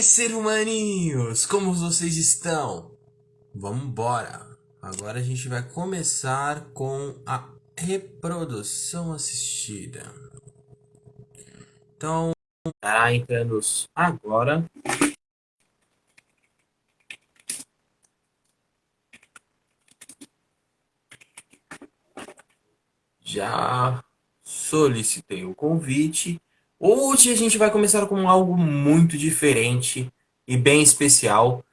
Ser humaninhos, como vocês estão? Vamos embora. Agora a gente vai começar com a reprodução assistida. Então, estará entrando agora. Já solicitei o convite. Hoje a gente vai começar com algo muito diferente e bem especial.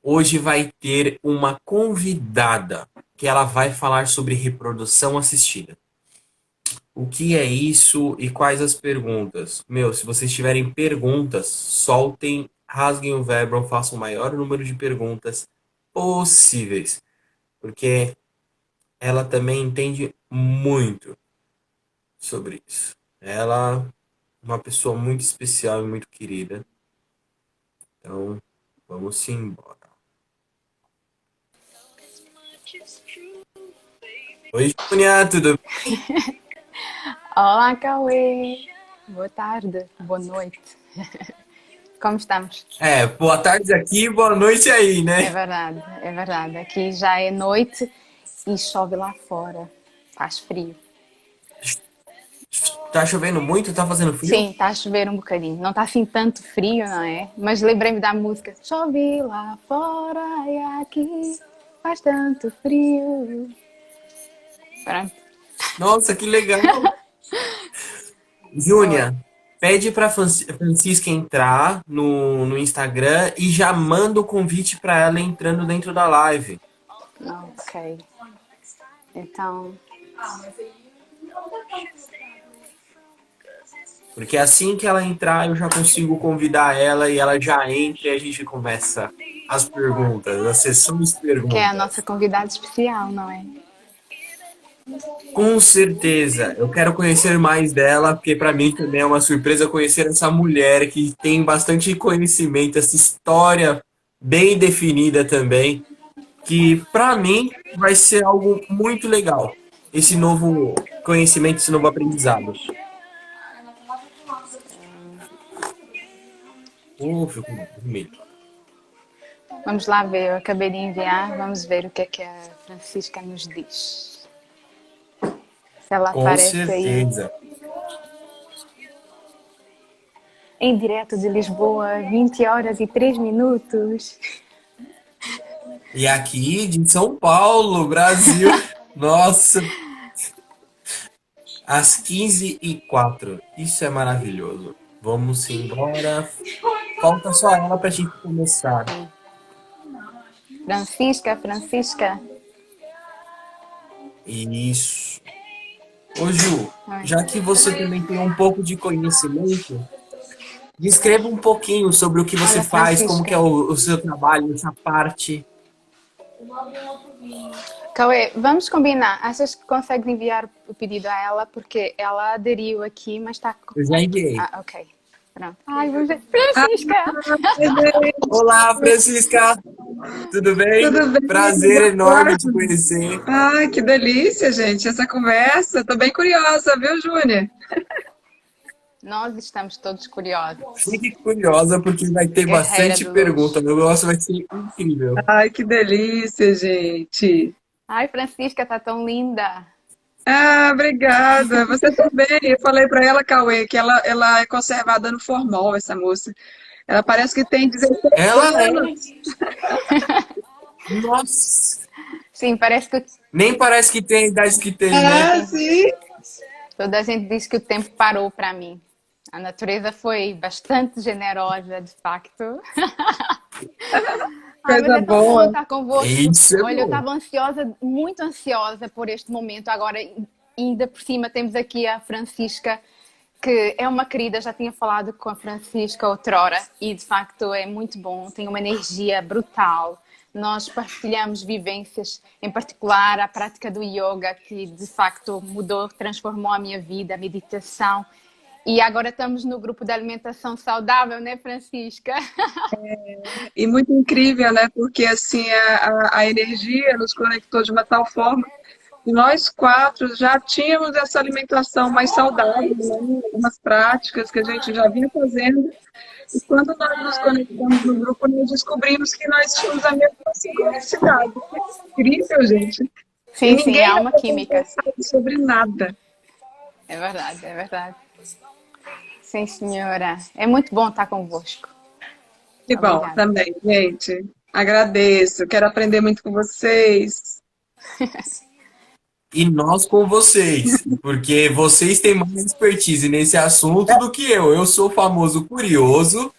Hoje vai ter uma convidada que ela vai falar sobre reprodução assistida. O que é isso e quais as perguntas? Meu, se vocês tiverem perguntas, soltem, rasguem o verbo, façam o maior número de perguntas possíveis, porque ela também entende muito sobre isso. Ela é uma pessoa muito especial e muito querida. Então, vamos embora. Oi, Júnia, tudo bem? Olá, Cauê! Boa tarde, boa noite. Como estamos? Boa tarde aqui, boa noite aí, É né? verdade, é verdade. Aqui já é noite e chove lá fora. Faz frio. Tá chovendo muito? Tá fazendo frio? Sim, está a chover um bocadinho. Não está assim tanto frio, não é? Mas lembrei-me da música. Chove lá fora e aqui faz tanto frio. Pronto. Nossa, que legal! Oi. Júnia, pede pra Francisca entrar no Instagram e já manda o convite pra ela entrando dentro da live. Ok. Então, Porque assim que ela entrar, eu já consigo convidar ela e ela já entra e a gente começa as perguntas, a sessão de que é a nossa perguntas. convidada especial, não é? Com certeza, eu quero conhecer mais dela, porque para mim também é uma surpresa conhecer essa mulher que tem bastante conhecimento, essa história bem definida também, que para mim vai ser algo muito legal. Esse novo conhecimento, esse novo aprendizado. Fico vermelho. Vamos lá ver, eu acabei de enviar, vamos ver o que a Francisca nos diz. Se ela Com aparece aí certeza. em direto de Lisboa, 20 horas e 3 minutos. E aqui de São Paulo, Brasil. Nossa, às 15h04. Isso é maravilhoso. Vamos embora. Falta só ela pra gente começar. Sim. Francisca, Francisca. Isso. Ô Ju, Ai. já que você também tem um pouco de conhecimento, descreva um pouquinho sobre o que você Olha, faz, como que Francisca. é o seu trabalho, essa parte. Cauê, vamos combinar. Achas que consegues enviar o pedido a ela? Porque ela aderiu aqui, mas está. Eu já enviei. Ah, ok. Pronto. Ai, vamos ver. Francisca! Olá, Francisca. Tudo bem? Tudo bem? Prazer Boa enorme te tarde. conhecer. Ai, que delícia, gente, essa conversa. Tô bem curiosa, viu, Júnior? Nós estamos todos curiosos. Fique curiosa porque vai ter Guerreira bastante de pergunta. luz. O negócio vai ser incrível. Ai, que delícia, gente. Ai, Francisca, tá tão linda. Ah, obrigada. Você também. Eu falei pra ela, Cauê, que ela é conservada no formol, essa moça. Ela parece que tem 16 Ela é. anos. Nossa. Sim, parece que Nem parece que tem a idade que tem, né? Ah, sim, sim. toda a gente diz que o tempo parou para mim. A natureza foi bastante generosa, de facto. Ai, mas Coisa é tão bom boa. estar convosco. Isso é Olha, eu bom. estava ansiosa, muito ansiosa por este momento. Agora, ainda por cima, temos aqui a Francisca, que é uma querida, já tinha falado com a Francisca outrora e de facto é muito bom, tem uma energia brutal. Nós partilhamos vivências, em particular a prática do yoga, que de facto mudou, transformou a minha vida, a meditação. E agora estamos no grupo de alimentação saudável, né, Francisca? E muito incrível, né? Porque assim a energia nos conectou de uma tal forma E nós quatro já tínhamos essa alimentação mais saudável, né? Umas práticas que a gente já vinha fazendo. E quando nós nos conectamos no grupo, nós descobrimos que nós tínhamos a mesma sincronicidade. Que incrível, gente. E Sim, sim, ninguém há uma havia química. conversado sobre nada. É verdade, é verdade. Sim, senhora. É muito bom estar convosco. Que bom Obrigada. também, gente. Agradeço. Quero aprender muito com vocês. E nós com vocês, porque vocês têm mais expertise nesse assunto do que eu. Eu sou o famoso curioso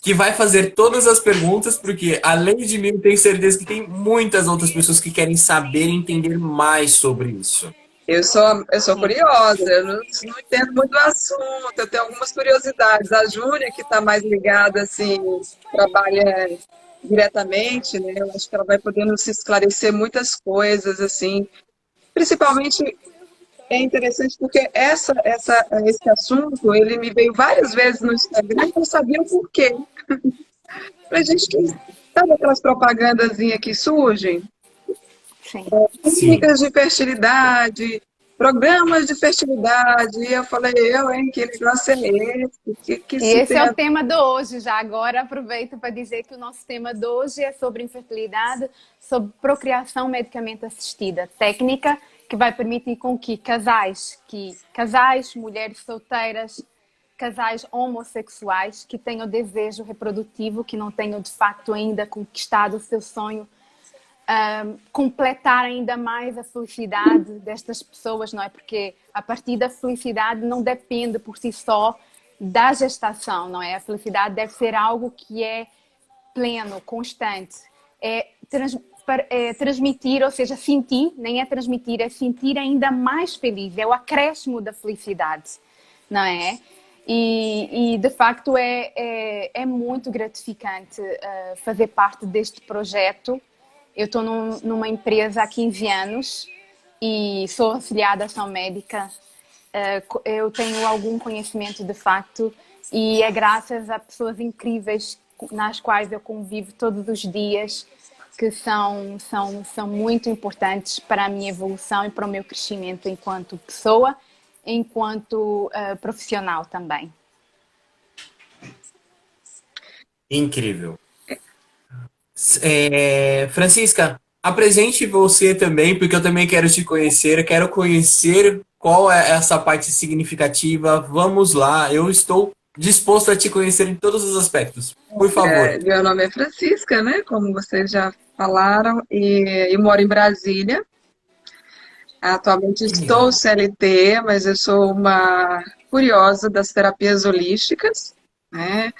que vai fazer todas as perguntas, porque além de mim, eu tenho certeza que tem muitas outras pessoas que querem saber e entender mais sobre isso. Eu sou Sim, curiosa, eu não entendo muito do assunto, eu tenho algumas curiosidades. A Júlia, que está mais ligada, assim, trabalha diretamente, né? Eu acho que ela vai poder nos esclarecer muitas coisas, assim. Principalmente é interessante porque esse assunto, ele me veio várias vezes no Instagram e eu não sabia o porquê. Pra gente que sabe aquelas propagandazinhas que surgem? sim. Sim. Clínicas de fertilidade, programas de fertilidade. E eu falei, hein, que negócio é esse? Que E isso esse tem é a o tema de hoje. Já agora aproveito para dizer que o nosso tema de hoje é sobre infertilidade, sobre procriação medicamente assistida, técnica que vai permitir com que casais, mulheres solteiras, casais homossexuais que tenham desejo reprodutivo, que não tenham de facto ainda conquistado o seu sonho, completar ainda mais a felicidade destas pessoas, não é? Porque a partir da felicidade não depende por si só da gestação, não é? A felicidade deve ser algo que é pleno, constante. É, é transmitir, ou seja, sentir, nem é transmitir, é sentir ainda mais feliz. É o acréscimo da felicidade, não é? E de facto é muito gratificante fazer parte deste projeto. Eu estou numa empresa há 15 anos e sou afiliada à ação médica. Eu tenho algum conhecimento de facto e é graças a pessoas incríveis nas quais eu convivo todos os dias que são muito importantes para a minha evolução e para o meu crescimento enquanto pessoa, enquanto profissional também. Incrível. Francisca, apresente você também, porque eu também quero te conhecer, quero conhecer qual é essa parte significativa. Vamos lá, eu estou disposto a te conhecer em todos os aspectos. Por favor. meu nome é Francisca, né? Como vocês já falaram, e eu moro em Brasília. Atualmente Que estou legal. CLT, mas eu sou uma curiosa das terapias holísticas, né?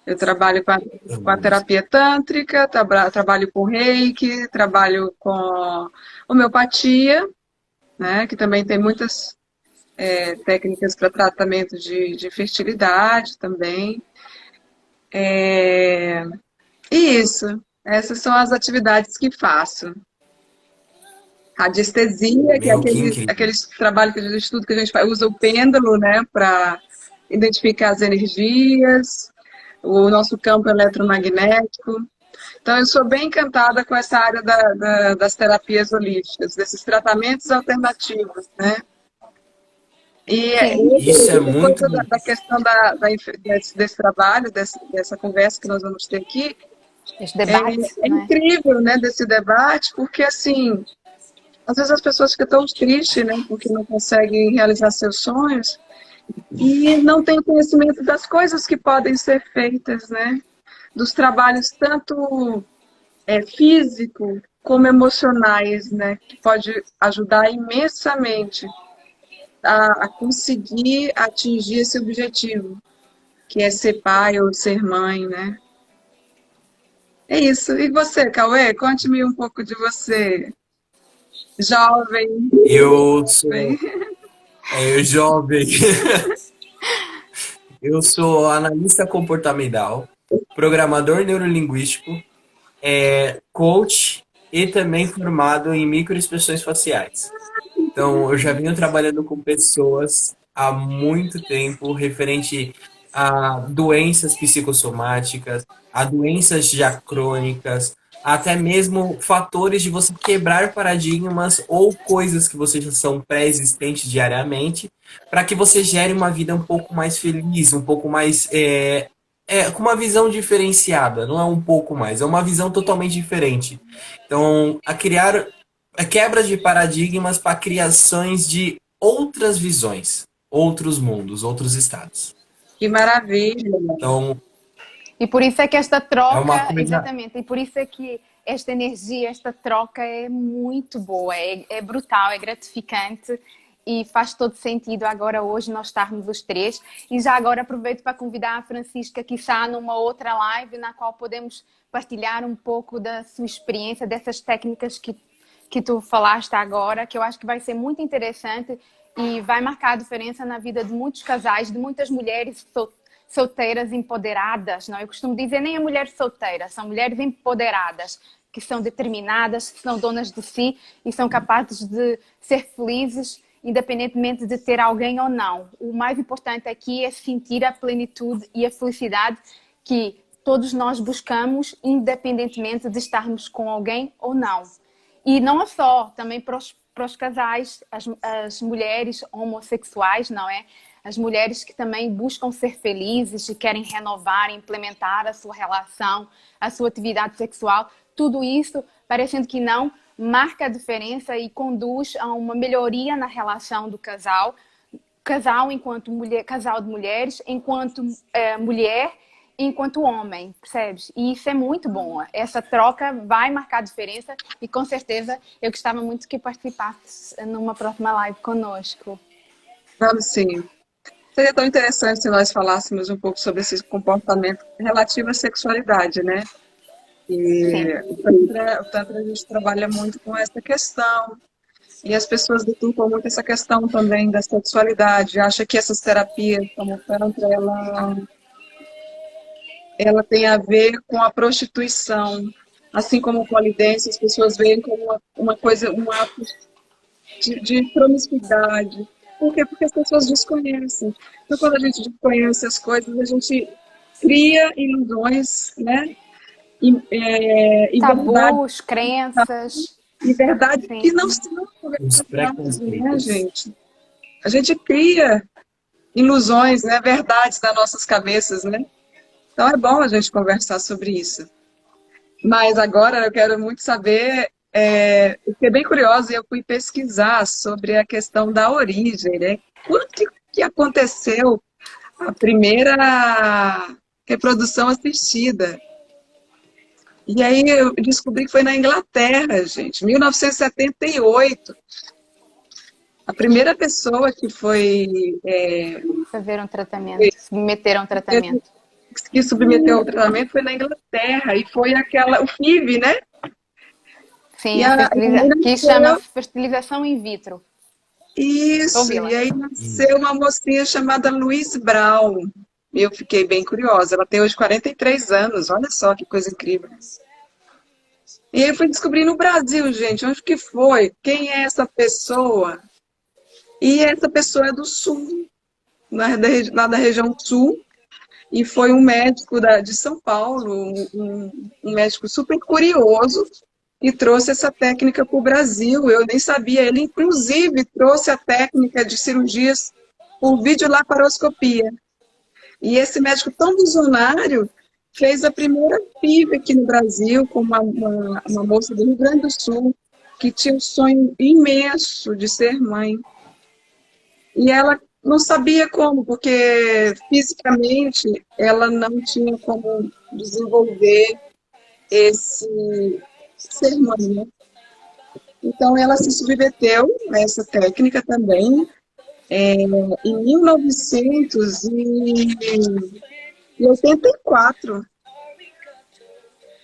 Eu trabalho com a terapia tântrica, trabalho com reiki, trabalho com homeopatia, né? Que também tem muitas técnicas para tratamento de fertilidade também. E isso, essas são as atividades que faço. Radiestesia, que é Meu, que aquele, incrível. aqueles trabalho que a gente estuda, que a gente faz, usa o pêndulo, né, para identificar as energias, o nosso campo eletromagnético. Então, eu sou bem encantada com essa área das terapias holísticas, desses tratamentos alternativos, né? E Sim, Isso é outra muito. coisa da questão desse trabalho, dessa conversa que nós vamos ter aqui, este é, debate, é não é? incrível, né, desse debate, porque, assim, às vezes as pessoas ficam tão tristes, né, porque não conseguem realizar seus sonhos e não têm conhecimento das coisas que podem ser feitas, né, dos trabalhos tanto físico como emocionais, né, que pode ajudar imensamente a conseguir atingir esse objetivo, que é ser pai ou ser mãe, né? É isso. E você, Cauê? Conte-me um pouco de você, jovem. Eu sou jovem. Eu sou analista comportamental, programador neurolinguístico, coach e também formado em microexpressões faciais. Então, eu já venho trabalhando com pessoas há muito tempo referente a doenças psicossomáticas, a doenças já crônicas, até mesmo fatores de você quebrar paradigmas ou coisas que você já são pré-existentes diariamente, para que você gere uma vida um pouco mais feliz, um pouco mais com uma visão diferenciada, não é um pouco mais, é uma visão totalmente diferente. Então, a quebra de paradigmas para criações de outras visões, outros mundos, outros estados. Que maravilha. Então, E por isso é que esta é uma troca, coisa. exatamente, e por isso é que esta energia, esta troca é muito boa, é brutal, é gratificante e faz todo sentido agora hoje nós estarmos os três. E já agora aproveito para convidar a Francisca, que está numa outra live na qual podemos partilhar um pouco da sua experiência, dessas técnicas que tu falaste agora, que eu acho que vai ser muito interessante e vai marcar a diferença na vida de muitos casais, de muitas mulheres solteiras empoderadas, não? Eu costumo dizer nem a mulher solteira, são mulheres empoderadas, que são determinadas, que são donas de si e são capazes de ser felizes, independentemente de ter alguém ou não. O mais importante aqui é sentir a plenitude e a felicidade que todos nós buscamos, independentemente de estarmos com alguém ou não. E não é só, também para os casais, as mulheres homossexuais, não é? As mulheres que também buscam ser felizes e querem renovar, implementar a sua relação, a sua atividade sexual. Tudo isso, parecendo que não, marca a diferença e conduz a uma melhoria na relação do casal. Casal enquanto mulher, casal de mulheres, enquanto mulher, enquanto homem, percebes? E isso é muito bom. Essa troca vai marcar a diferença e com certeza eu gostava muito que participasse numa próxima live conosco. Vamos sim. Seria tão interessante se nós falássemos um pouco sobre esse comportamento relativo à sexualidade, né? E Sim. o Tantra a gente trabalha muito com essa questão. E as pessoas deturpam muito essa questão também da sexualidade. Acha que essas terapias, como o Tantra, ela tem a ver com a prostituição. Assim como o polidense, as pessoas veem como uma coisa, um ato de promiscuidade. Por quê? Porque as pessoas desconhecem. Então, quando a gente desconhece as coisas, a gente cria ilusões, né? E verdade, Tabus, crenças. e verdade que Sim. não são Os verdades, né, preconceitos. gente? A gente cria ilusões, né? Verdades nas nossas cabeças, né? Então é bom a gente conversar sobre isso. Mas agora eu quero muito saber, eu fiquei bem curiosa e eu fui pesquisar sobre a questão da origem, né? Quando que aconteceu a primeira reprodução assistida? E aí eu descobri que foi na Inglaterra, gente, 1978. A primeira pessoa que foi Fazer um tratamento, submeter a um tratamento. que submeteu ao tratamento foi na Inglaterra e foi o FIV, né? Sim, E aí que chama fertilização in vitro. isso, Ouvi-la. e aí nasceu uma mocinha chamada Louise Brown. Eu fiquei bem curiosa. Ela tem hoje 43 anos, olha só que coisa incrível. E aí eu fui descobrir no Brasil, gente, onde que foi? Quem é essa pessoa? E essa pessoa é do Sul, lá da região Sul, e foi um médico de São Paulo, um médico super curioso, e trouxe essa técnica para o Brasil. Eu nem sabia. Ele, inclusive, trouxe a técnica de cirurgias por videolaparoscopia. E esse médico tão visionário fez a primeira FIV aqui no Brasil, com uma moça do Rio Grande do Sul, que tinha um sonho imenso de ser mãe. E ela não sabia como, porque fisicamente ela não tinha como desenvolver esse ser mãe, né? Então ela se submeteu a essa técnica também em 1984.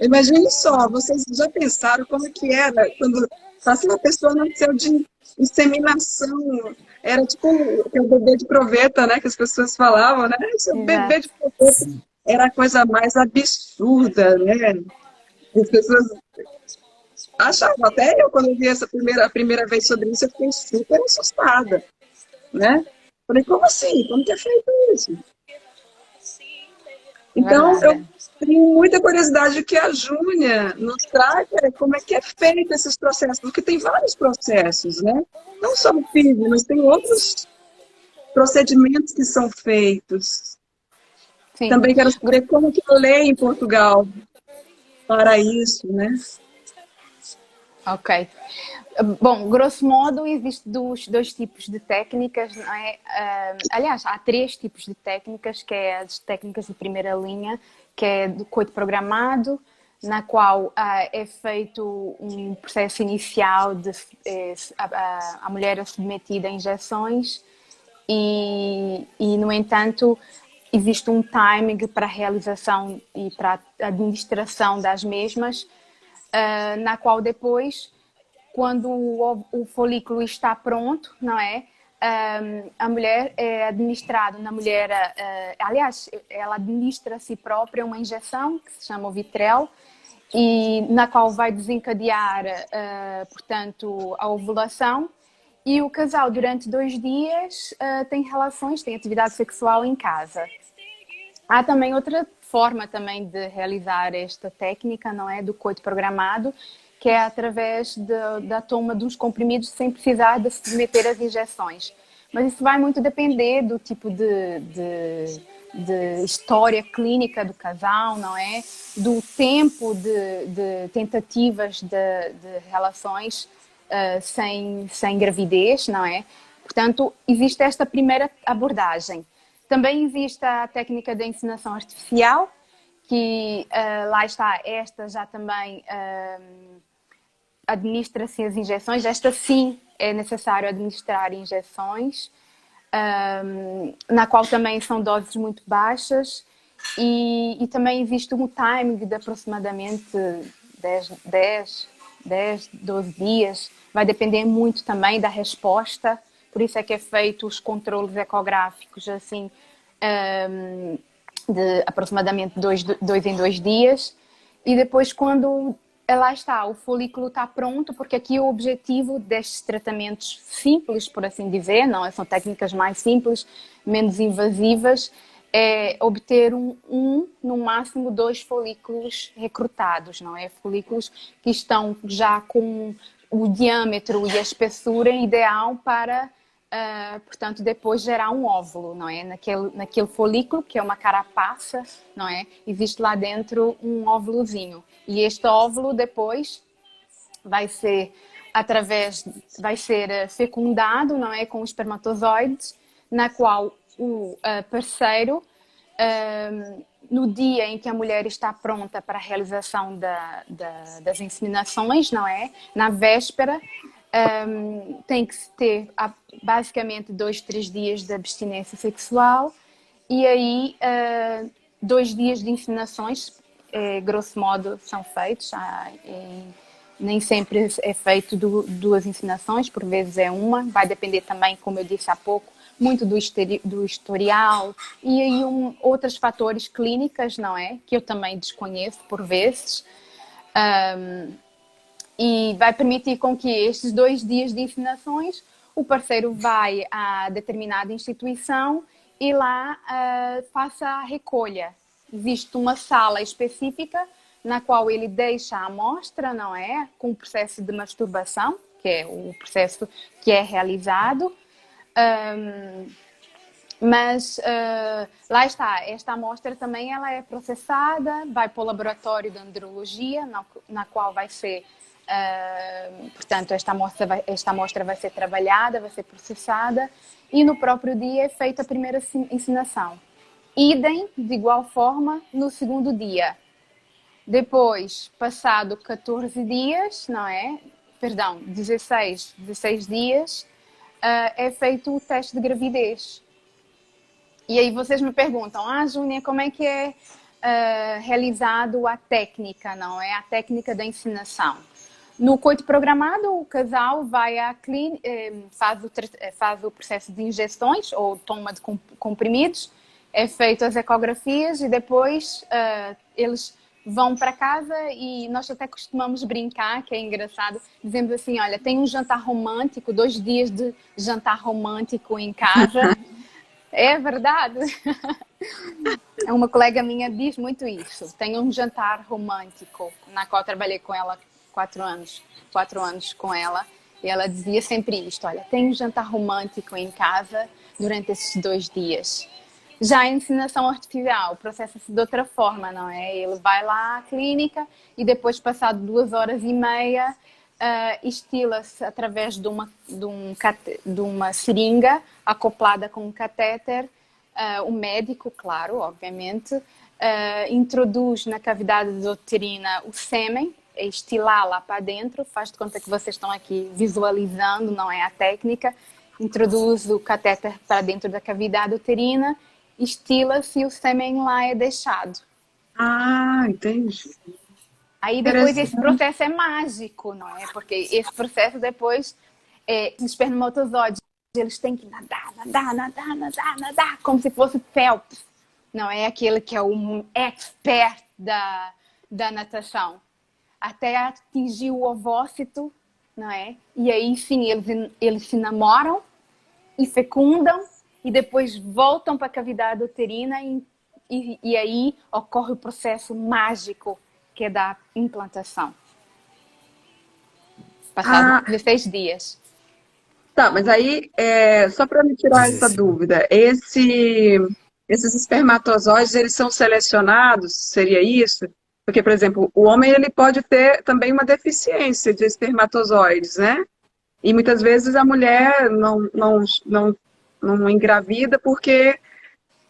Imagine só, vocês já pensaram como que era quando assim, uma pessoa nasceu de inseminação, era tipo o bebê de proveta, né, que as pessoas falavam, né? Esse bebê de proveta era a coisa mais absurda, né? As pessoas achavam, até eu quando eu vi a primeira vez sobre isso, eu fiquei super assustada, né? Falei, como assim? Como que é feito isso? Então, eu verdade. tenho muita curiosidade que a Júnia nos traga como é que é feito esses processos, porque tem vários processos, né? Não só o FIV, mas tem outros procedimentos que são feitos. Sim. Também quero saber como que é a lei em Portugal para isso, né? Ok. Bom, grosso modo, existem dois tipos de técnicas, não é? Aliás, há três tipos de técnicas, que é as técnicas de primeira linha, que é do coito programado, na qual é feito um processo inicial de a mulher é submetida a injeções no entanto, existe um timing para a realização e para a administração das mesmas, na qual depois, quando o folículo está pronto, não é? A mulher é administrada, na mulher, aliás, ela administra a si própria uma injeção que se chama o Vitrel, e na qual vai desencadear, portanto, a ovulação. E o casal, durante 2 dias, tem relações, tem atividade sexual em casa. Há também outra forma também de realizar esta técnica, não é? Do coito programado, que é através da toma dos comprimidos sem precisar de se submeter às injeções. Mas isso vai muito depender do tipo de história clínica do casal, não é? Do tempo de tentativas de relações sem gravidez, não é? Portanto, existe esta primeira abordagem. Também existe a técnica da inseminação artificial, que lá está, esta já também administra-se as injeções. Esta sim é necessário administrar injeções, na qual também são doses muito baixas, e também existe um timing de aproximadamente 12 dias. Vai depender muito também da resposta, por isso é que é feito os controles ecográficos assim, de aproximadamente 2 em 2 dias. E depois, quando lá está, o folículo está pronto, porque aqui o objetivo destes tratamentos simples, por assim dizer, não são técnicas mais simples, menos invasivas, é obter no máximo 2 folículos recrutados, não é? Folículos que estão já com o diâmetro e a espessura ideal para, portanto, depois gerar um óvulo, não é? Naquele folículo, que é uma carapaça, não é? Existe lá dentro um óvulozinho. E este óvulo depois vai ser fecundado, não é? Com espermatozoides, na qual o parceiro, no dia em que a mulher está pronta para a realização das inseminações, não é? Na véspera, tem que ter basicamente 2, 3 dias de abstinência sexual, e aí 2 dias de inseminações, grosso modo, são feitos. Nem sempre é feito 2 inseminações, por vezes é uma, vai depender também, como eu disse há pouco, muito do historial e aí outros fatores clínicos, não é? Que eu também desconheço por vezes. E vai permitir com que estes 2 dias de inseminações o parceiro vai a determinada instituição e lá faça a recolha. Existe uma sala específica na qual ele deixa a amostra, não é? Com o processo de masturbação, que é o processo que é realizado. Mas lá está, esta amostra também ela é processada, vai para o laboratório de andrologia, na qual vai ser, portanto, esta amostra vai ser trabalhada, vai ser processada, e no próprio dia é feita a primeira inseminação. Idem, de igual forma, no segundo dia. Depois, passado 14 dias, não é? Perdão, 16 dias, é feito o teste de gravidez. E aí vocês me perguntam, Júnia, como é que é realizado a técnica, não é? A técnica da inseminação. No coito programado, o casal vai à clínica, faz o processo de injeções ou toma de comprimidos, é feito as ecografias e depois eles vão para casa, e nós até costumamos brincar, que é engraçado, dizemos assim, olha, tem um jantar romântico, 2 dias de jantar romântico em casa, É verdade. Uma colega minha diz muito isso. Tem um jantar romântico, na qual trabalhei com ela 4 anos, 4 anos com ela, e ela dizia sempre isto: olha, tem um jantar romântico em casa durante esses 2 dias. Já a inseminação artificial processa-se de outra forma, não é? Ele vai lá à clínica e depois, passado 2 horas e meia, estila-se através de uma seringa acoplada com um catéter. O médico, claro, obviamente, introduz na cavidade uterina o sêmen, estilar lá para dentro, faz de conta que vocês estão aqui visualizando, não é a técnica, introduz o catéter para dentro da cavidade uterina, estila-se e o sêmen lá é deixado. Ah, entendi. Aí depois esse Interessante. processo é mágico, não é? Porque esse processo depois, os espermatozoides, eles têm que nadar, nadar, nadar, nadar, nadar, como se fosse Phelps, não é? Aquele que é um expert da natação. Até atingir o ovócito, não é? E aí sim, eles se namoram e fecundam e depois voltam para a cavidade uterina e aí ocorre o processo mágico que é da implantação. Passados Ah, 16 dias. tá, mas aí, só para me tirar essa 16. dúvida, esses espermatozoides, eles são selecionados, seria isso? Porque, por exemplo, o homem ele pode ter também uma deficiência de espermatozoides, né? E muitas vezes a mulher não engravida porque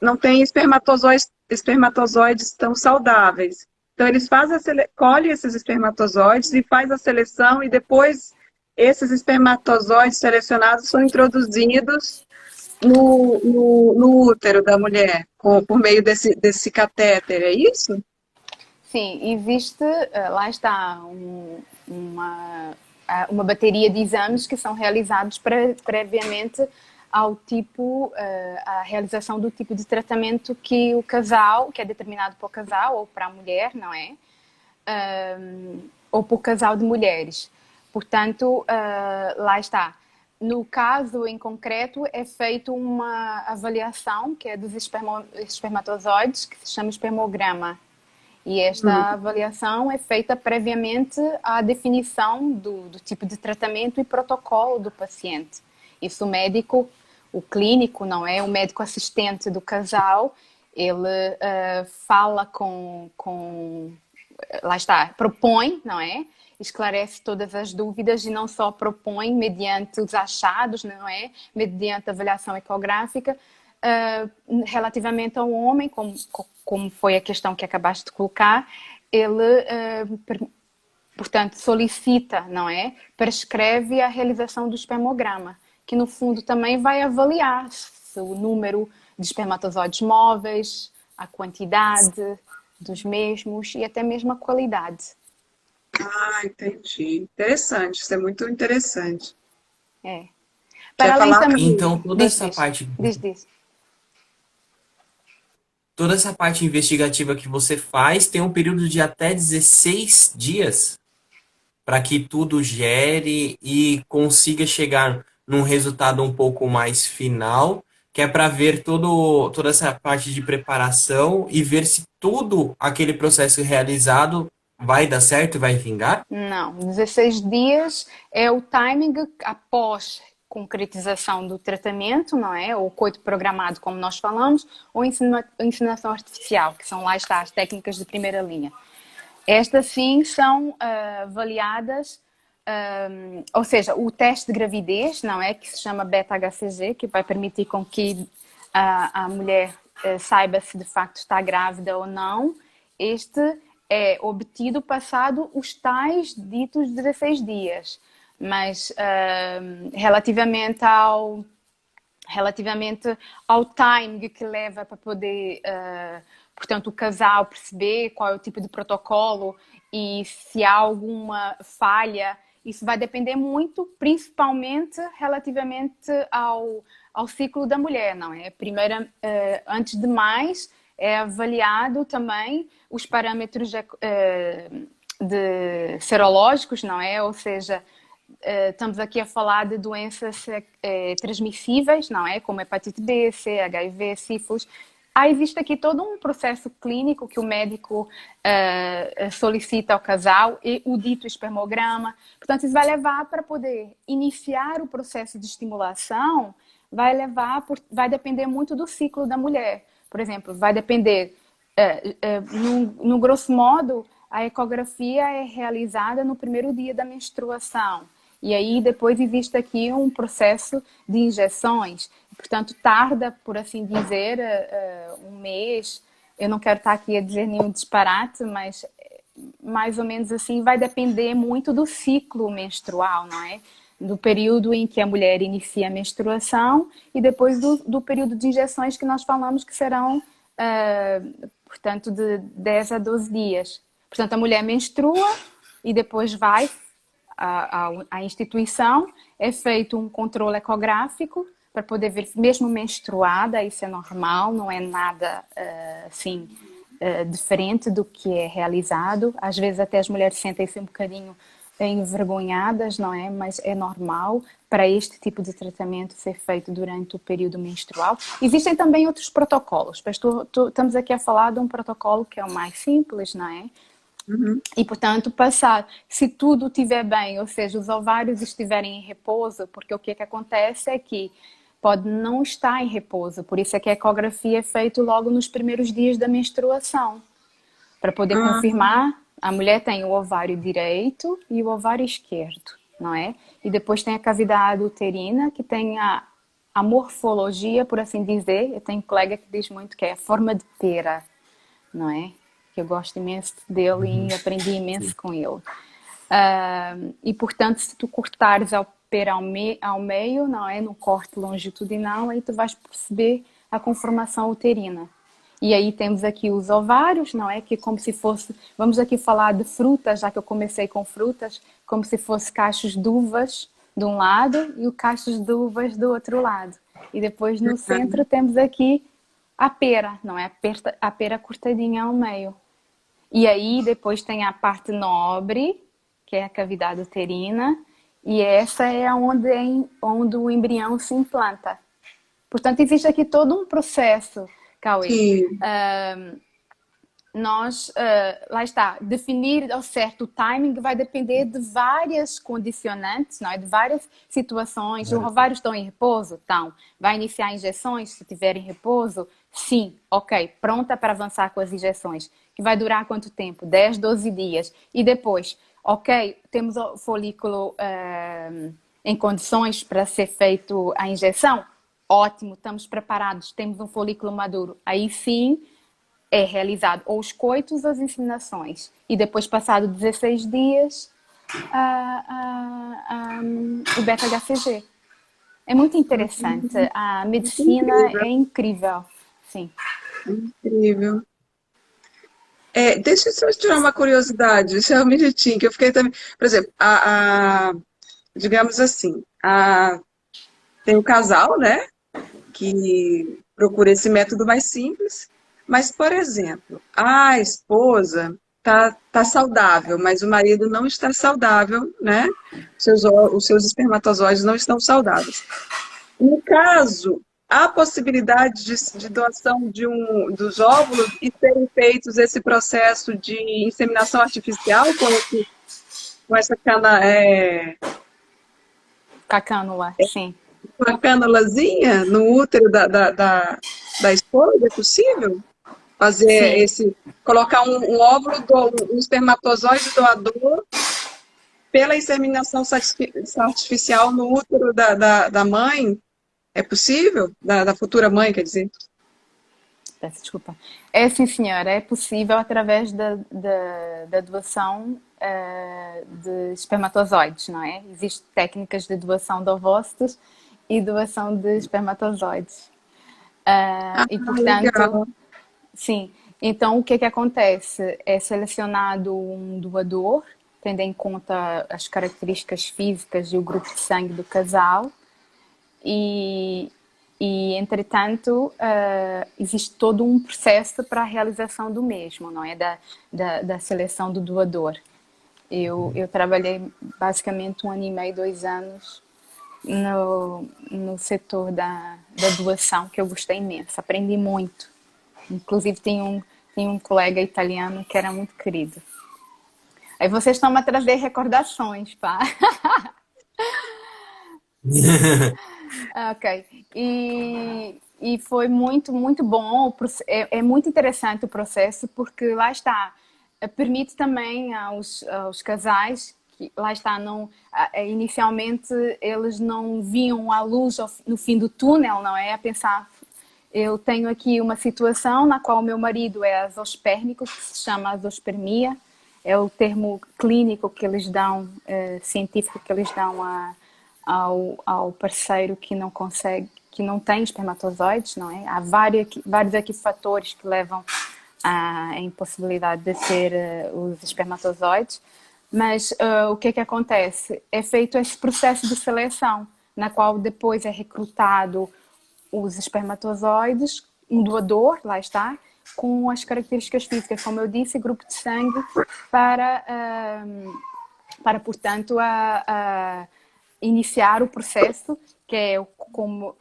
não tem espermatozoides tão saudáveis. Então, eles fazem colhem esses espermatozoides e faz a seleção, e depois esses espermatozoides selecionados são introduzidos no útero da mulher, por meio desse catéter, é isso? Sim, existe, lá está, uma bateria de exames que são realizados previamente ao tipo, à realização do tipo de tratamento que o casal, que é determinado para o casal ou para a mulher, não é? Ou para o casal de mulheres. Portanto, lá está. No caso em concreto, é feita uma avaliação, que é dos espermatozoides, que se chama espermograma. E esta avaliação é feita previamente à definição do tipo de tratamento e protocolo do paciente. Isso o médico, o clínico, não é? O médico assistente do casal, ele fala lá está, propõe, não é? Esclarece todas as dúvidas e não só propõe mediante os achados, não é? Mediante a avaliação ecográfica, relativamente ao homem, como foi a questão que acabaste de colocar, ele, portanto, solicita, não é? Prescreve a realização do espermograma, que no fundo também vai avaliar se o número de espermatozoides móveis, a quantidade dos mesmos e até mesmo a qualidade. Ah, entendi. Interessante, isso é muito interessante. É. Para Quer além falar, também. Camila? Então, Diz, diz. Diz, diz. toda essa parte investigativa que você faz tem um período de até 16 dias para que tudo gere e consiga chegar num resultado um pouco mais final, que é para ver toda essa parte de preparação e ver se tudo aquele processo realizado vai dar certo e vai vingar? Não, 16 dias é o timing após concretização do tratamento, não é? Ou coito programado, como nós falamos, ou inseminação artificial, que são lá está as técnicas de primeira linha. Estas sim são avaliadas, ou seja, o teste de gravidez, não é? Que se chama beta-HCG, que vai permitir com que a mulher saiba se de facto está grávida ou não. Este é obtido passado os tais ditos 16 dias. Mas relativamente ao time que leva para poder, portanto, o casal perceber qual é o tipo de protocolo e se há alguma falha, isso vai depender muito, principalmente relativamente ao ciclo da mulher, não é? Primeiro, antes de mais, é avaliado também os parâmetros de serológicos, não é? Ou seja, estamos aqui a falar de doenças transmissíveis, não é? Como hepatite B, C, HIV, sífilis. Existe aqui todo um processo clínico que o médico solicita ao casal, e o dito espermograma. Portanto, isso vai levar para poder iniciar o processo de estimulação, vai depender muito do ciclo da mulher. Por exemplo, vai depender, no grosso modo, a ecografia é realizada no primeiro dia da menstruação. E aí depois existe aqui um processo de injeções. Portanto, tarda, por assim dizer, um mês. Eu não quero estar aqui a dizer nenhum disparate, mas mais ou menos assim vai depender muito do ciclo menstrual, não é? Do período em que a mulher inicia a menstruação e depois do período de injeções que nós falamos que serão, portanto, de 10 a 12 dias. Portanto, a mulher menstrua e depois vai à instituição, é feito um controle ecográfico para poder ver, mesmo menstruada, isso é normal, não é nada assim diferente do que é realizado. Às vezes até as mulheres sentem-se um bocadinho envergonhadas, não é? Mas é normal para este tipo de tratamento ser feito durante o período menstrual. Existem também outros protocolos, mas estamos aqui a falar de um protocolo que é o mais simples, não é? E, portanto, se tudo estiver bem, ou seja, os ovários estiverem em repouso, porque o que acontece é que pode não estar em repouso, por isso é que a ecografia é feita logo nos primeiros dias da menstruação, para poder confirmar. A mulher tem o ovário direito e o ovário esquerdo, não é? E depois tem a cavidade uterina, que tem a morfologia, por assim dizer. Eu tenho um colega que diz muito que é a forma de pera, não é? Que eu gosto imenso dele e aprendi imenso com ele. E, portanto, se tu cortares a pera ao meio, não é? No corte longitudinal, aí tu vais perceber a conformação uterina. E aí temos aqui os ovários, não é? Que é como se fosse... Vamos aqui falar de frutas, já que eu comecei com frutas, como se fosse cachos de uvas de um lado e o cachos de uvas do outro lado. E depois no centro temos aqui a pera, não é? A pera cortadinha ao meio. E aí depois tem a parte nobre, que é a cavidade uterina, e essa é onde o embrião se implanta. Portanto, existe aqui todo um processo, Cauê. Lá está, definir ao certo o timing vai depender de várias condicionantes, não é? De várias situações. Os ovários estão em repouso? Estão. Vai iniciar injeções se estiver em repouso? Sim, ok, pronta para avançar com as injeções. Que vai durar quanto tempo? 10, 12 dias. E depois, ok, temos o folículo em condições para ser feito a injeção? Ótimo, estamos preparados, temos um folículo maduro. Aí sim é realizado ou os coitos ou as inseminações. E depois, passado 16 dias, o beta-HCG. É muito interessante. A medicina é incrível. Sim. Incrível. Deixa eu só tirar uma curiosidade, só um minutinho, que eu fiquei também. Por exemplo, digamos assim, tem o casal, né? Que procura esse método mais simples, mas, por exemplo, a esposa tá saudável, mas o marido não está saudável, né? Os seus espermatozoides não estão saudáveis. No caso, há possibilidade de doação dos óvulos e serem feitos esse processo de inseminação artificial com essa Com a cânula, sim. com a cânulazinha no útero da esposa, é possível? Fazer colocar um óvulo, um espermatozoide doador pela inseminação artificial no útero da mãe? É possível? Da futura mãe, quer dizer? Peço desculpa. É sim, senhora, é possível através da doação de espermatozoides, não é? Existem técnicas de doação de ovócitos e doação de espermatozoides. E, portanto, legal. sim. Então, o que acontece? É selecionado um doador, tendo em conta as características físicas e o grupo de sangue do casal. E entretanto, existe todo um processo para a realização do mesmo, não é? Da seleção do doador. Eu trabalhei basicamente 1 ano e meio, 2 anos no setor da doação, que eu gostei imenso, aprendi muito. Inclusive, tinha um colega italiano que era muito querido. Aí vocês estão a trazer recordações, pá. Ok. E foi muito, muito bom. É muito interessante o processo, porque lá está, permite também aos casais, que lá está, não, inicialmente eles não viam a luz no fim do túnel, não é? A pensar, eu tenho aqui uma situação na qual o meu marido é azospérmico, que se chama azospermia, é o termo clínico que eles dão, científico que eles dão ao parceiro que não consegue, que não tem espermatozoides, não é? Há vários aqui fatores que levam à impossibilidade de ter os espermatozoides, mas o que é que acontece? É feito esse processo de seleção, na qual depois é recrutado os espermatozoides, um doador, lá está, com as características físicas, como eu disse, grupo de sangue, para, portanto, iniciar o processo, que é, como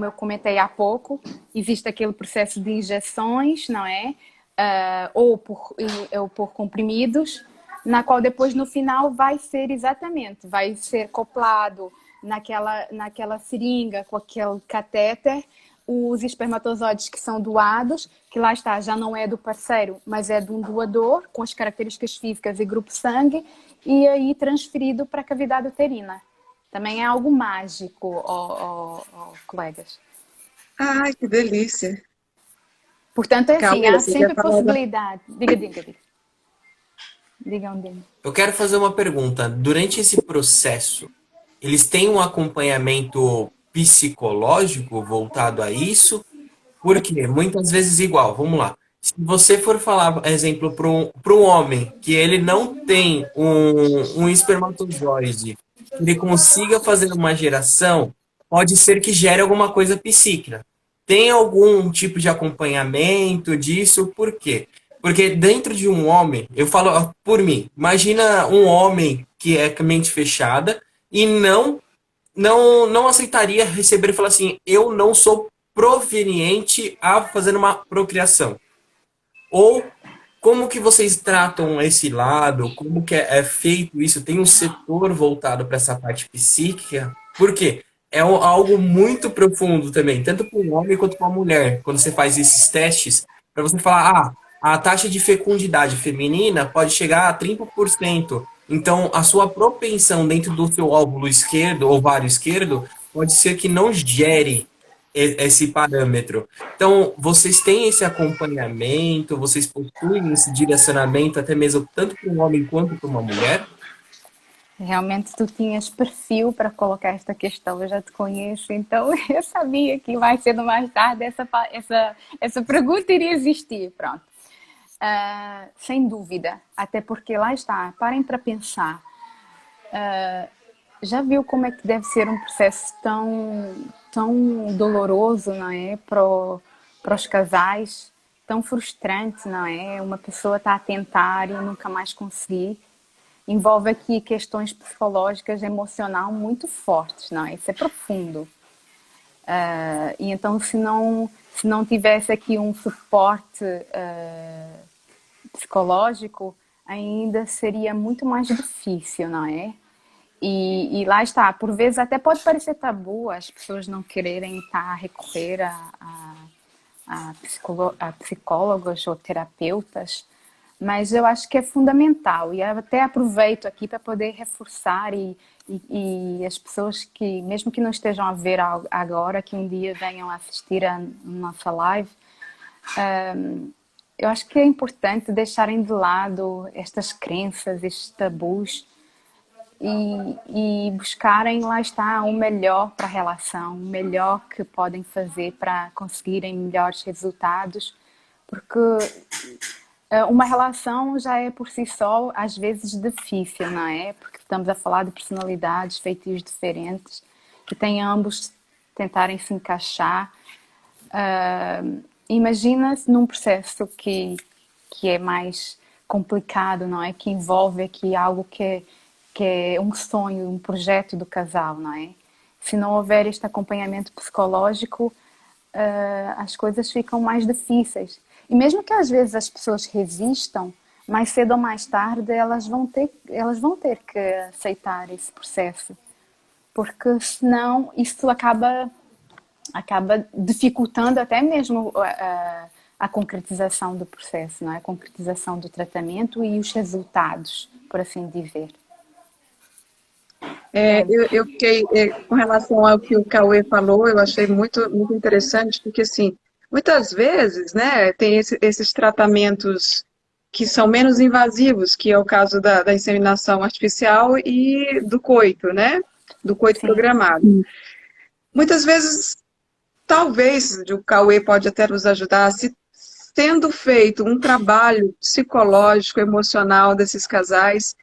eu comentei há pouco, existe aquele processo de injeções, não é? Ou por comprimidos, na qual depois no final vai ser acoplado naquela seringa com aquele catéter os espermatozoides que são doados, que lá está, já não é do parceiro, mas é de um doador, com as características físicas e grupo sangue, e aí transferido para a cavidade uterina. Também é algo mágico, colegas. Ai, que delícia. Portanto, é assim, Camila, há você quer sempre falar? possibilidade. Diga. Diga um dia. Eu quero fazer uma pergunta. Durante esse processo, eles têm um acompanhamento psicológico voltado a isso? Porque muitas vezes igual, vamos lá. Se você for falar, exemplo, para um homem que ele não tem um espermatozoide, que ele consiga fazer uma geração, pode ser que gere alguma coisa psíquica. Tem algum tipo de acompanhamento disso? Por quê? Porque dentro de um homem, eu falo por mim, imagina um homem que é com a mente fechada e não aceitaria receber e falar assim, eu não sou proveniente a fazer uma procriação. Ou como que vocês tratam esse lado? Como que é feito isso? Tem um setor voltado para essa parte psíquica? Por quê? É algo muito profundo também, tanto para um homem quanto para uma mulher. Quando você faz esses testes, para você falar, a taxa de fecundidade feminina pode chegar a 30%. Então, a sua propensão dentro do seu óvulo esquerdo, ovário esquerdo, pode ser que não gere esse parâmetro. Então, vocês têm esse acompanhamento, vocês possuem esse direcionamento, até mesmo tanto para um homem quanto para uma mulher? Realmente tu tinhas perfil para colocar esta questão, eu já te conheço, então eu sabia que mais cedo ou mais tarde essa pergunta iria existir, pronto. Sem dúvida, até porque lá está, parem para pensar. Já viu como é que deve ser um processo tão doloroso, não é? Para os casais, tão frustrante, não é? Uma pessoa está a tentar e nunca mais conseguir. Envolve aqui questões psicológicas, emocional muito fortes, não é? Isso é profundo. E então, se não tivesse aqui um suporte psicológico, ainda seria muito mais difícil, não é? E lá está, por vezes até pode parecer tabu as pessoas não quererem estar a recorrer a psicólogos ou terapeutas, mas eu acho que é fundamental e eu até aproveito aqui para poder reforçar e as pessoas que, mesmo que não estejam a ver agora, que um dia venham assistir a nossa live, eu acho que é importante deixarem de lado estas crenças, estes tabus e buscarem, lá está, o melhor para a relação, o melhor que podem fazer para conseguirem melhores resultados, porque uma relação já é por si só às vezes difícil, não é? Porque estamos a falar de personalidades, feitios diferentes, que têm ambos tentarem se encaixar. Imagina-se num processo que é mais complicado, não é? Que envolve aqui algo que é um sonho, um projeto do casal, não é? Se não houver este acompanhamento psicológico, as coisas ficam mais difíceis. E mesmo que às vezes as pessoas resistam, mais cedo ou mais tarde elas vão ter que aceitar esse processo. Porque senão isso acaba dificultando até mesmo a concretização do processo, não é? A concretização do tratamento e os resultados, por assim dizer. Eu fiquei, com relação ao que o Cauê falou, eu achei muito, muito interessante, porque, assim, muitas vezes, né, tem esses tratamentos que são menos invasivos, que é o caso da inseminação artificial e do coito, né, do coito Sim. programado. Muitas vezes, talvez, o Cauê pode até nos ajudar, se sendo feito um trabalho psicológico, emocional desses casais,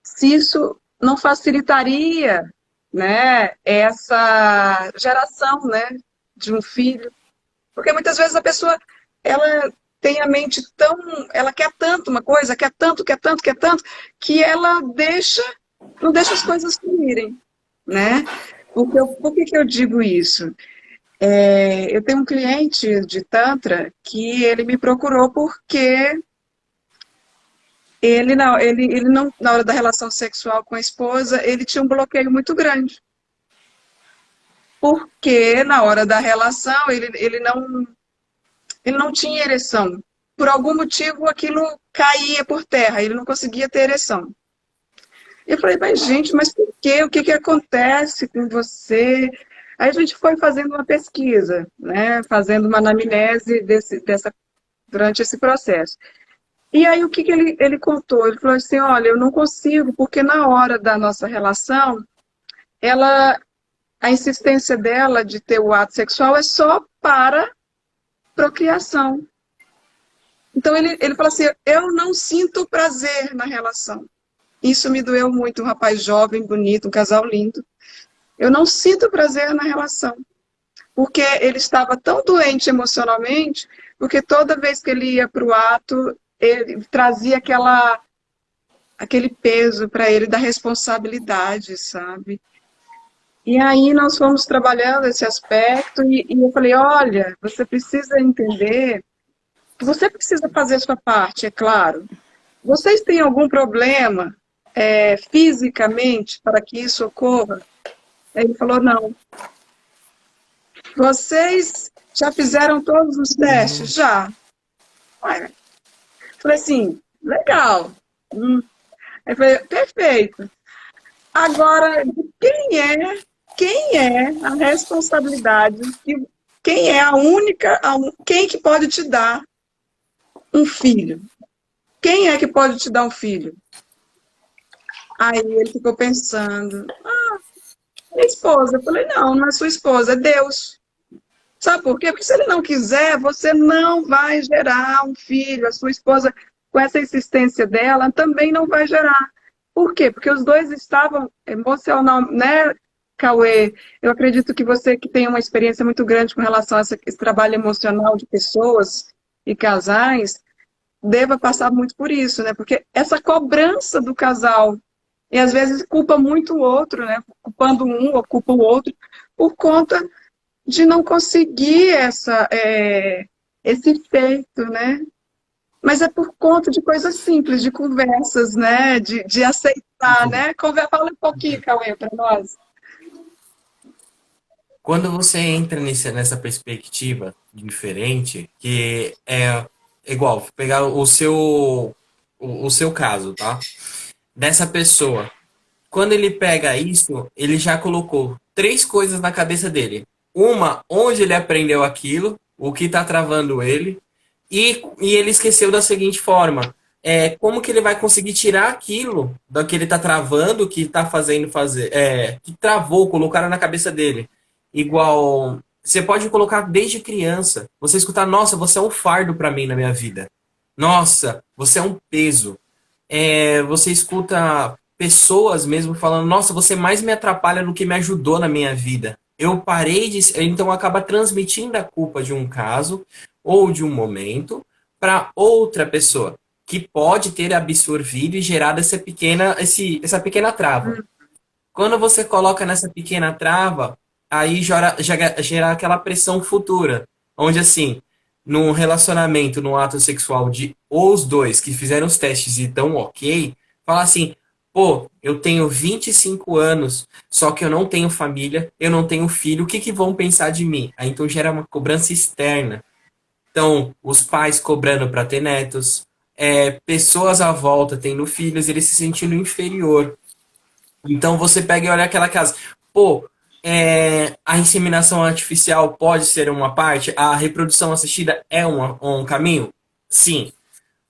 se isso não facilitaria, né, essa geração, né, de um filho. Porque muitas vezes a pessoa, ela tem a mente tão, ela quer tanto uma coisa, quer tanto, que ela não deixa as coisas fluírem, né? Por que que eu digo isso? Eu tenho um cliente de Tantra que ele me procurou porque ele não, na hora da relação sexual com a esposa, ele tinha um bloqueio muito grande. Porque na hora da relação ele não tinha ereção. Por algum motivo aquilo caía por terra, ele não conseguia ter ereção. Eu falei, mas gente, mas por quê? O que que acontece com você? Aí a gente foi fazendo uma pesquisa, né? Fazendo uma anamnese durante esse processo. E aí o que que ele contou? Ele falou assim, olha, eu não consigo, porque na hora da nossa relação, a insistência dela de ter o ato sexual é só para procriação. Então ele falou assim, eu não sinto prazer na relação. Isso me doeu muito, um rapaz jovem, bonito, um casal lindo. Eu não sinto prazer na relação. Porque ele estava tão doente emocionalmente, porque toda vez que ele ia para o ato, ele trazia aquele peso para ele da responsabilidade, sabe? E aí nós fomos trabalhando esse aspecto e eu falei, olha, você precisa entender que você precisa fazer a sua parte, é claro. Vocês têm algum problema fisicamente para que isso ocorra? Aí ele falou, não. Vocês já fizeram todos os testes? Já. Olha, falei assim, legal. Aí eu falei, perfeito. Agora, quem é a responsabilidade, quem é a única, quem que pode te dar um filho? Quem é que pode te dar um filho? Aí ele ficou pensando, minha esposa. Eu falei, não é sua esposa, é Deus. Sabe por quê? Porque se ele não quiser, você não vai gerar um filho. A sua esposa, com essa insistência dela, também não vai gerar. Por quê? Porque os dois estavam emocional, né, Cauê? Eu acredito que você que tem uma experiência muito grande com relação a esse trabalho emocional de pessoas e casais, deva passar muito por isso, né? Porque essa cobrança do casal, e às vezes culpa muito o outro, né? Culpando um ou culpa o outro, por conta de não conseguir esse feito, né? Mas é por conta de coisas simples, de conversas, né? De aceitar, né? Fala um pouquinho, Cauê, para nós. Quando você entra nessa perspectiva diferente, que é igual, vou pegar o seu caso, tá? Dessa pessoa. Quando ele pega isso, ele já colocou três coisas na cabeça dele. Uma, onde ele aprendeu aquilo, o que tá travando ele, e ele esqueceu da seguinte forma. Como que ele vai conseguir tirar aquilo da que ele tá travando, que tá fazendo que travou, colocaram na cabeça dele. Igual, você pode colocar desde criança. Você escutar, nossa, você é um fardo pra mim na minha vida. Nossa, você é um peso. Você escuta pessoas mesmo falando, nossa, você mais me atrapalha do que me ajudou na minha vida. Eu parei de... Então acaba transmitindo a culpa de um caso ou de um momento para outra pessoa, que pode ter absorvido e gerado essa pequena trava. Quando você coloca nessa pequena trava, aí gera aquela pressão futura, onde assim, num relacionamento, num ato sexual de os dois que fizeram os testes e estão ok, fala assim, pô, eu tenho 25 anos, só que eu não tenho família, eu não tenho filho, o que que vão pensar de mim? Aí então gera uma cobrança externa. Então, os pais cobrando para ter netos, pessoas à volta tendo filhos, ele se sentindo inferior. Então você pega e olha aquela casa. Pô, a inseminação artificial pode ser uma parte? A reprodução assistida é um caminho? Sim.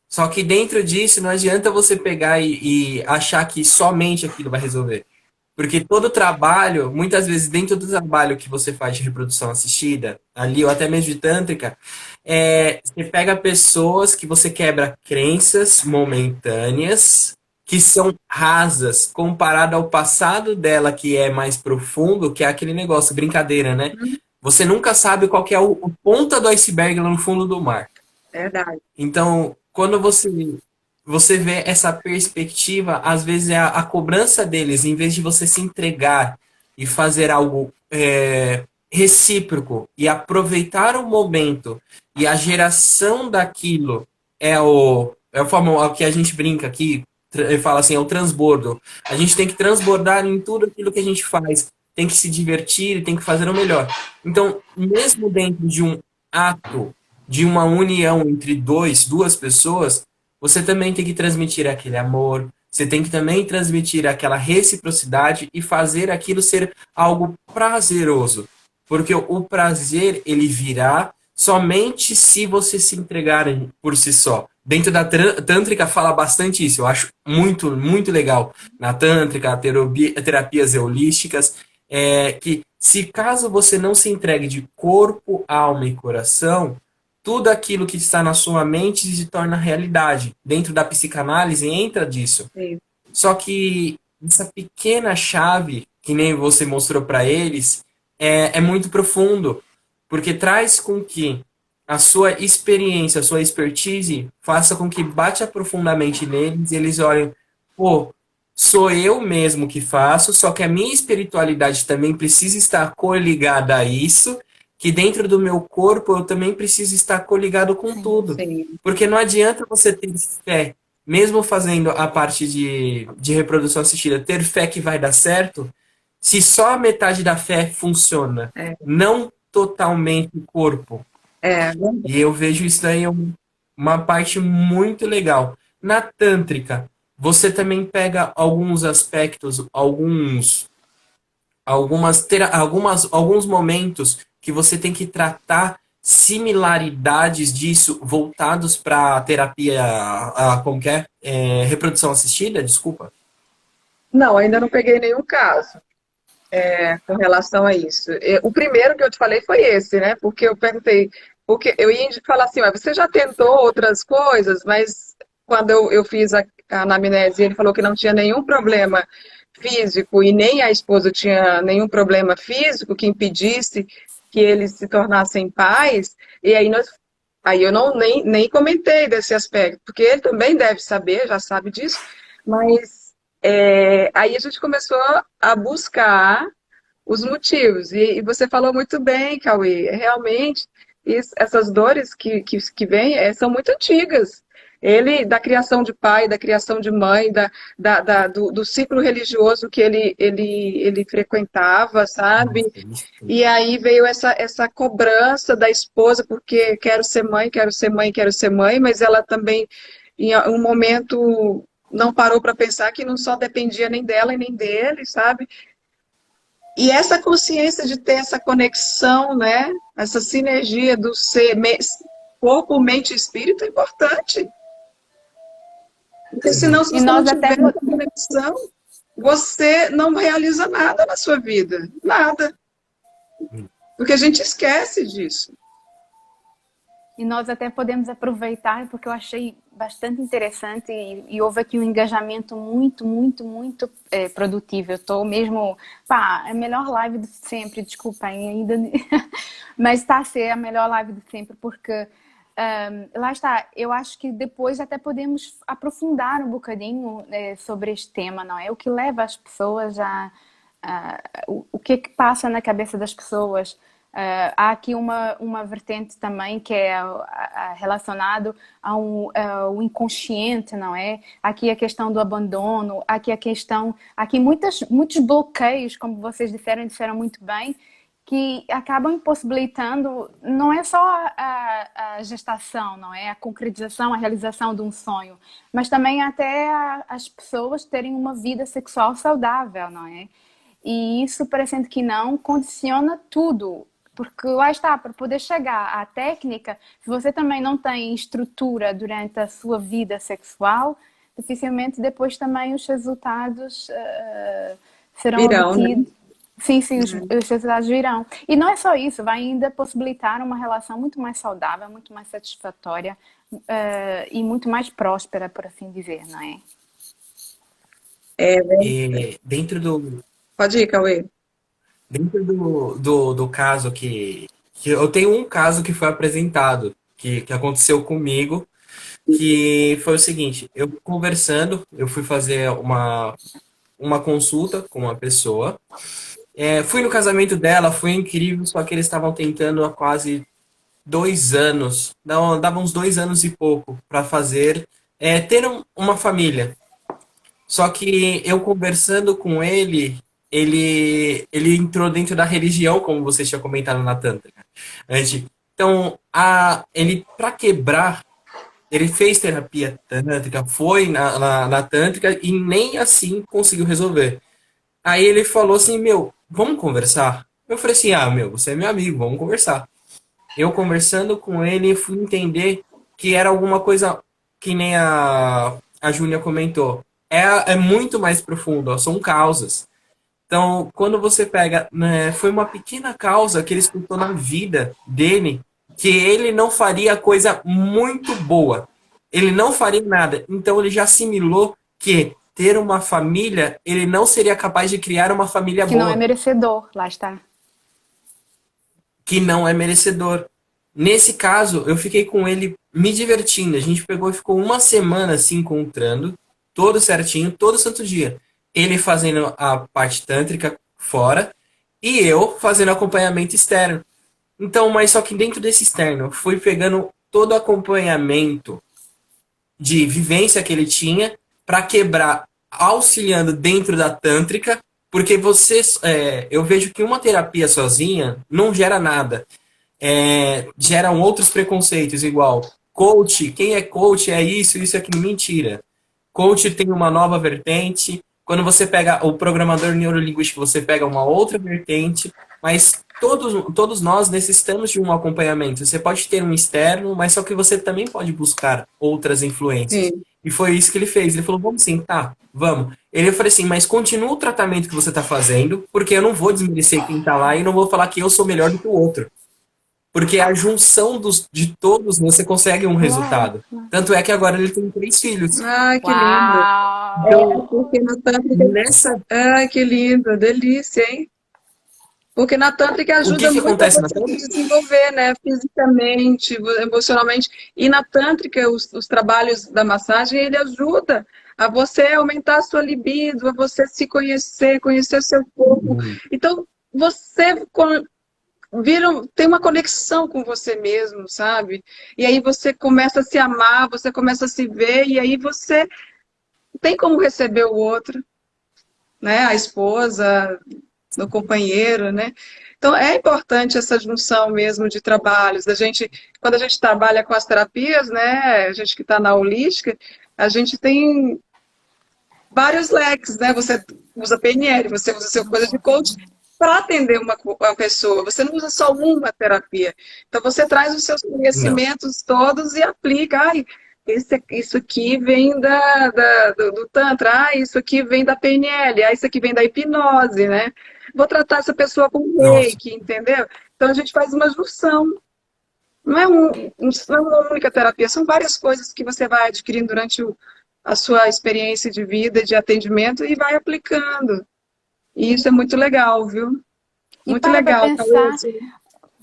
Só que dentro disso não adianta você pegar e achar que somente aquilo vai resolver. Porque todo trabalho, muitas vezes dentro do trabalho que você faz de reprodução assistida, ali, ou até mesmo de tântrica, você pega pessoas que você quebra crenças momentâneas, que são rasas, comparado ao passado dela, que é mais profundo, que é aquele negócio, brincadeira, né? Você nunca sabe qual que é o ponta do iceberg lá no fundo do mar. Verdade. Então, quando você vê essa perspectiva, às vezes é a cobrança deles, em vez de você se entregar e fazer algo recíproco e aproveitar o momento e a geração daquilo é o que a gente brinca aqui, fala assim, é o transbordo. A gente tem que transbordar em tudo aquilo que a gente faz, tem que se divertir, tem que fazer o melhor. Então, mesmo dentro de um ato de uma união entre duas pessoas, você também tem que transmitir aquele amor, você tem que também transmitir aquela reciprocidade e fazer aquilo ser algo prazeroso. Porque o prazer, ele virá somente se você se entregar por si só. Dentro da Tântrica fala bastante isso, eu acho muito, muito legal. Na Tântrica, terapias holísticas, que se caso você não se entregue de corpo, alma e coração, tudo aquilo que está na sua mente se torna realidade. Dentro da psicanálise entra disso. Sim. Só que essa pequena chave, que nem você mostrou para eles, é muito profundo, porque traz com que a sua experiência, a sua expertise, faça com que bate profundamente neles e eles olhem, pô, sou eu mesmo que faço, só que a minha espiritualidade também precisa estar coligada a isso, que dentro do meu corpo eu também preciso estar coligado com tudo. Sim. Porque não adianta você ter fé, mesmo fazendo a parte de reprodução assistida, ter fé que vai dar certo, se só a metade da fé funciona, É, não totalmente o corpo. é, E eu vejo isso daí uma parte muito legal. Na Tântrica, você também pega alguns aspectos, alguns momentos que você tem que tratar similaridades disso voltados para a terapia, como que é? Reprodução assistida, desculpa. não, ainda não peguei nenhum caso com relação a isso. O primeiro que eu te falei foi esse, né? Porque eu perguntei, porque eu ia falar assim, "Ué, você já tentou outras coisas, mas quando eu fiz a anamnese, ele falou que não tinha nenhum problema físico e nem a esposa tinha nenhum problema físico que impedisse que eles se tornassem pais, e aí eu não nem comentei desse aspecto, porque ele também deve saber, já sabe disso, mas aí a gente começou a buscar os motivos. E você falou muito bem, Cauê. Realmente, essas dores que vêm são muito antigas. Ele, da criação de pai, da criação de mãe, do ciclo religioso que ele frequentava, sabe? Nossa, isso. E aí veio essa cobrança da esposa, porque quero ser mãe, quero ser mãe, quero ser mãe, mas ela também, em um momento, não parou para pensar que não só dependia nem dela e nem dele, sabe? E essa consciência de ter essa conexão, né? Essa sinergia do ser, corpo, mente e espírito é importante. Porque senão, se E você não nós até tiver essa conexão, você não realiza nada na sua vida. Nada. Porque a gente esquece disso. E nós até podemos aproveitar, porque eu achei bastante interessante e houve aqui um engajamento muito, muito, muito produtivo. Eu estou mesmo, pá, a melhor live de sempre, desculpem ainda, mas está a ser a melhor live de sempre, porque Lá está, eu acho que depois até podemos aprofundar um bocadinho sobre este tema, não é? O que leva as pessoas o que é que passa na cabeça das pessoas? Há aqui uma vertente também que é relacionado ao inconsciente, não é? Aqui a questão do abandono, aqui muitos bloqueios, como vocês disseram muito bem, que acabam impossibilitando, não é só a gestação, não é? A concretização, a realização de um sonho, mas também até as pessoas terem uma vida sexual saudável, não é? E isso, parecendo que não, condiciona tudo. Porque lá está, para poder chegar à técnica, se você também não tem estrutura durante a sua vida sexual, dificilmente depois também os resultados serão Virão, né? obtidos. Sim, sim, os resultados virão. E não é só isso, vai ainda possibilitar uma relação muito mais saudável, muito mais satisfatória e muito mais próspera, por assim dizer, não é? É, E pode ir, Cauê. dentro do caso que eu tenho um caso que foi apresentado, que aconteceu comigo, que foi o seguinte, eu conversando, eu fui fazer uma consulta com uma pessoa. Fui no casamento dela, foi incrível, só que eles estavam tentando há quase 2 anos, não, dava uns 2 anos e pouco para fazer, ter uma família. Só que eu conversando com ele entrou dentro da religião, como vocês tinham comentado na Tântrica. Então, ele, para quebrar, ele fez terapia tântrica, foi na Tântrica e nem assim conseguiu resolver. Aí ele falou assim, meu, vamos conversar? Eu falei assim, meu, você é meu amigo, vamos conversar. Eu conversando com ele, fui entender que era alguma coisa que nem a Júlia comentou. É muito mais profundo, ó, são causas. Então, quando você pega, né, foi uma pequena causa que ele escutou na vida dele, que ele não faria coisa muito boa. Ele não faria nada. Então, ele já assimilou que ter uma família, ele não seria capaz de criar uma família Que não é boa, merecedor, lá está. que não é merecedor. Nesse caso, eu fiquei com ele me divertindo. A gente pegou e ficou uma semana se encontrando, todo certinho, todo santo dia. Ele fazendo a parte tântrica fora e eu fazendo acompanhamento externo. Então, mas só que dentro desse externo, fui pegando todo o acompanhamento de vivência que ele tinha para quebrar, auxiliando dentro da tântrica, porque eu vejo que uma terapia sozinha não gera nada. Geram outros preconceitos, igual coach, quem é coach é isso é aquilo, mentira. Coach tem uma nova vertente. Quando você pega o programador neurolinguístico, você pega uma outra vertente, mas todos nós necessitamos de um acompanhamento. Você pode ter um externo, mas só que você também pode buscar outras influências. Sim. E foi isso que ele fez. Ele falou, vamos sentar? Vamos. Eu falei assim, mas continua o tratamento que você está fazendo, porque eu não vou desmerecer quem está lá e não vou falar que eu sou melhor do que o outro. Porque a junção de todos, você consegue um Claro, resultado. claro. Tanto é que agora ele tem 3 filhos. Ai, que lindo. Uau! Porque na Tântrica. Nessa, Ai, que lindo, delícia, hein? Porque na Tântrica o que ajuda que muito a acontece na você se Tânia? desenvolver, né? Fisicamente, emocionalmente. E na Tântrica, os trabalhos da massagem, ele ajuda a você aumentar a sua libido, a você se conhecer, conhecer o seu corpo. Então, você tem uma conexão com você mesmo, sabe? E aí você começa a se amar, você começa a se ver, e aí você tem como receber o outro, né? A esposa, o companheiro, né? Então é importante essa junção mesmo de trabalhos, quando a gente trabalha com as terapias, né? A gente que está na holística, a gente tem vários leques, né? Você usa PNL, você usa seu coisa de coach para atender uma pessoa. Você não usa só uma terapia. Então você traz os seus Não. conhecimentos todos e aplica. Ai, isso aqui vem do Tantra, isso aqui vem da PNL, isso aqui vem da hipnose, né? Vou tratar essa pessoa com Nossa. reiki, entendeu? Então a gente faz uma junção. Não é uma única terapia, são várias coisas que você vai adquirindo durante a sua experiência de vida, de atendimento e vai aplicando. E isso é muito legal, viu? E Muito para legal, pensar, Cauê.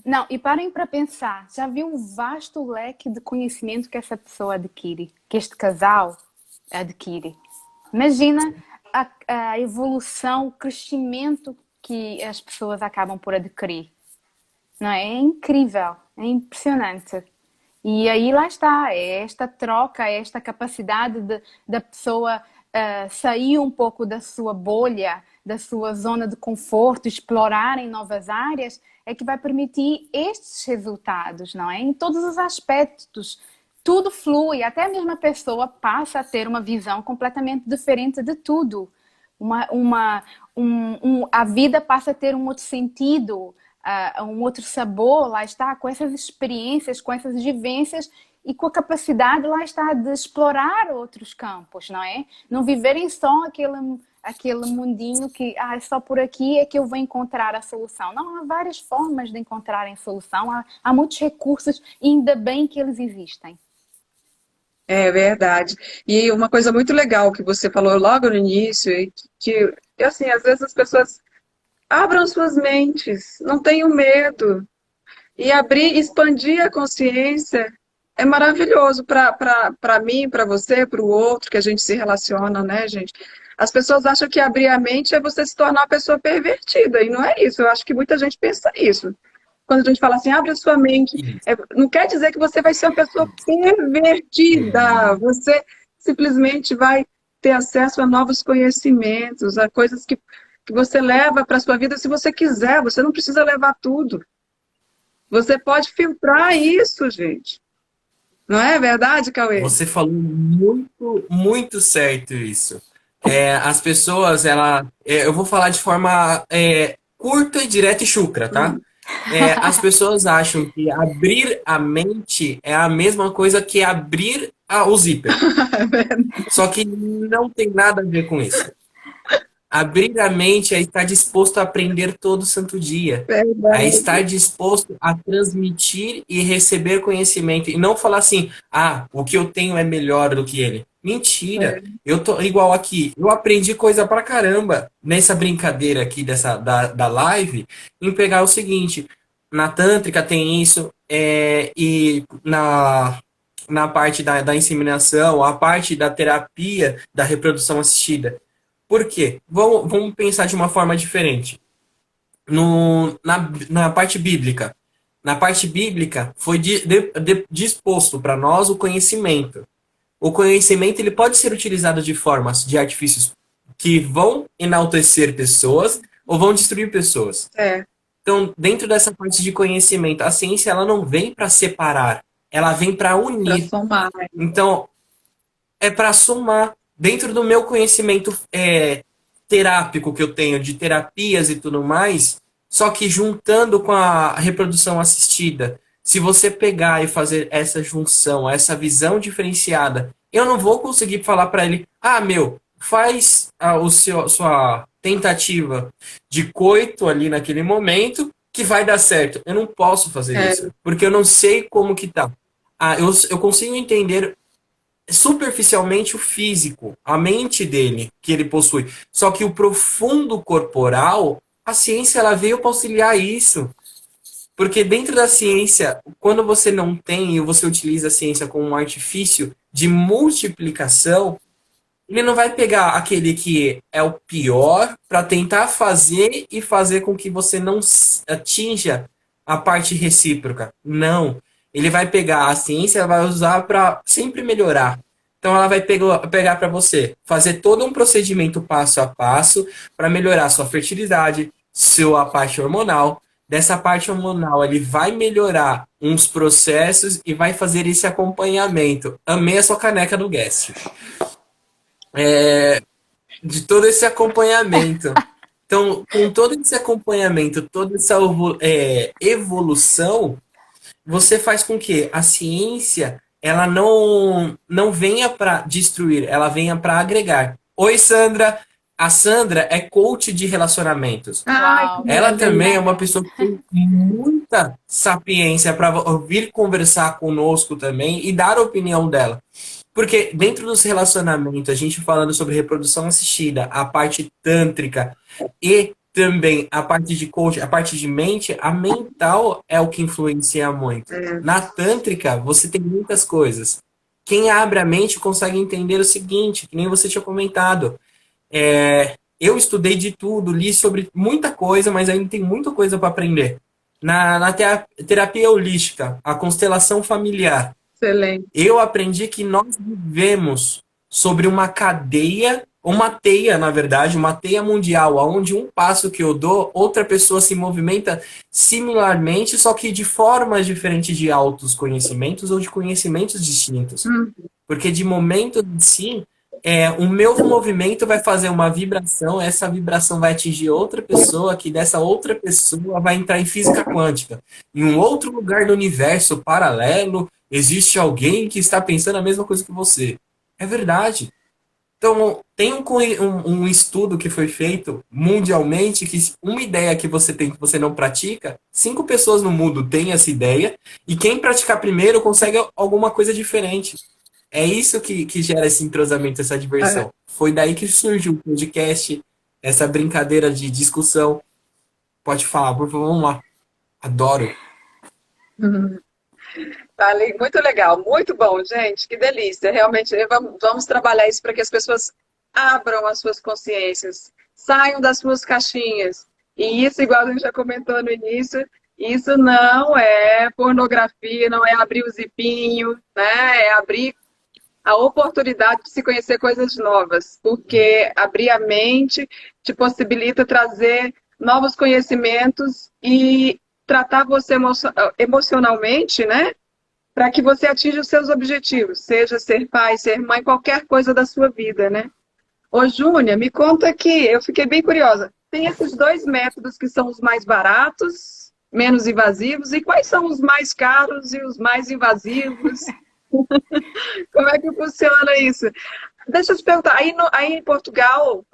Não, e parem para pensar, já viu o vasto leque de conhecimento que essa pessoa adquire, que este casal adquire? Imagina a evolução, o crescimento que as pessoas acabam por adquirir. Não é? É incrível, é impressionante. E aí lá está, é esta troca, é esta capacidade da pessoa sair um pouco da sua bolha, da sua zona de conforto, explorar em novas áreas, é que vai permitir estes resultados, não é? Em todos os aspectos, tudo flui, até a mesma pessoa passa a ter uma visão completamente diferente de tudo. A vida passa a ter um outro sentido, um outro sabor, lá está, com essas experiências, com essas vivências e com a capacidade, lá está, de explorar outros campos, não é? Não viverem só aquele mundinho que é só por aqui é que eu vou encontrar a solução. Não, há várias formas de encontrarem solução, há muitos recursos e ainda bem que eles existem. É verdade. E uma coisa muito legal que você falou logo no início, assim, às vezes as pessoas abram suas mentes, não tenham medo. E abrir, expandir a consciência é maravilhoso para mim, para você, para o outro, que a gente se relaciona, né, gente? As pessoas acham que abrir a mente é você se tornar uma pessoa pervertida, e não é isso. Eu acho que muita gente pensa isso. Quando a gente fala assim, abre a sua mente, não quer dizer que você vai ser uma pessoa pervertida. Você simplesmente vai ter acesso a novos conhecimentos, a coisas que você leva para a sua vida se você quiser. Você não precisa levar tudo. Você pode filtrar isso, gente. Não é verdade, Cauê? Você falou muito, muito certo isso. As pessoas, eu vou falar de forma curta, direta e chucra, tá? As pessoas acham que abrir a mente é a mesma coisa que abrir o zíper. Só que não tem nada a ver com isso. Abrir a mente é estar disposto a aprender todo santo dia. É Verdade. estar disposto a transmitir e receber conhecimento. E não falar assim, o que eu tenho é melhor do que ele. Mentira. Eu tô igual aqui. Eu aprendi coisa pra caramba nessa brincadeira aqui da live, em pegar o seguinte. Na Tântrica tem isso, e na parte da inseminação, a parte da terapia da reprodução assistida. Por quê? Vamos pensar de uma forma diferente. Na parte bíblica. Na parte bíblica, foi disposto para nós o conhecimento. O conhecimento ele pode ser utilizado de formas de artifícios que vão enaltecer pessoas ou vão destruir pessoas. Então, dentro dessa parte de conhecimento, a ciência ela não vem para separar, ela vem para unir. Para somar. Então, é para somar. Dentro do meu conhecimento terápico que eu tenho, de terapias e tudo mais, só que juntando com a reprodução assistida, se você pegar e fazer essa junção, essa visão diferenciada, eu não vou conseguir falar para ele, faz sua tentativa de coito ali naquele momento, que vai dar certo. Eu não posso fazer isso, porque eu não sei como que tá. Eu consigo entender superficialmente o físico, a mente dele, que ele possui. Só que o profundo corporal, a ciência ela veio para auxiliar isso. Porque dentro da ciência, quando você não tem e você utiliza a ciência como um artifício de multiplicação, ele não vai pegar aquele que é o pior para tentar fazer e fazer com que você não atinja a parte recíproca. Não. Ele vai pegar a ciência e vai usar para sempre melhorar. Então ela vai pegar para você fazer todo um procedimento passo a passo para melhorar sua fertilidade, sua parte hormonal. Dessa parte hormonal ele vai melhorar uns processos e vai fazer esse acompanhamento. Amei a sua caneca do Guest. De todo esse acompanhamento. Então, com todo esse acompanhamento, toda essa evolução, você faz com que a ciência ela não venha para destruir, ela venha para agregar. Oi, Sandra. A Sandra é coach de relacionamentos. Ela também é uma pessoa que tem muita sapiência para vir conversar conosco também e dar a opinião dela. Porque dentro dos relacionamentos, a gente falando sobre reprodução assistida, a parte tântrica e também a parte de coach, a parte de mente, a mental é o que influencia muito. É, Na tântrica, você tem muitas coisas. Quem abre a mente consegue entender o seguinte, que nem você tinha comentado. Eu estudei de tudo, li sobre muita coisa, mas ainda tem muita coisa para aprender. Na terapia holística, a constelação familiar, excelente. eu aprendi que nós vivemos sobre uma cadeia, uma teia, na verdade, uma teia mundial, onde um passo que eu dou, outra pessoa se movimenta similarmente, só que de formas diferentes de altos conhecimentos ou de conhecimentos distintos. Hum, Porque de momento em si, o meu movimento vai fazer uma vibração, essa vibração vai atingir outra pessoa, que dessa outra pessoa vai entrar em física quântica. Em um outro lugar do universo paralelo, existe alguém que está pensando a mesma coisa que você. É verdade. Então, tem um estudo que foi feito mundialmente que uma ideia que você tem que você não pratica, 5 pessoas no mundo têm essa ideia, e quem praticar primeiro consegue alguma coisa diferente. É isso que gera esse entrosamento, essa é. diversão. Foi daí que surgiu o podcast, essa brincadeira de discussão. Pode falar, por favor, vamos lá. Adoro. Hum. Tá muito legal, muito bom, gente, que delícia. Realmente, vamos trabalhar isso para que as pessoas abram as suas consciências, saiam das suas caixinhas. E isso, igual a gente já comentou no início, isso não é pornografia, não é abrir o zipinho, né? É abrir a oportunidade de se conhecer coisas novas, porque abrir a mente te possibilita trazer novos conhecimentos e tratar você emocionalmente, né? Para que você atinja os seus objetivos, seja ser pai, ser mãe, qualquer coisa da sua vida, né? Ô, Júnia, me conta aqui, eu fiquei bem curiosa. Tem esses dois métodos que são os mais baratos, menos invasivos, e quais são os mais caros e os mais invasivos? Como é que funciona isso? Deixa eu te perguntar, aí em Portugal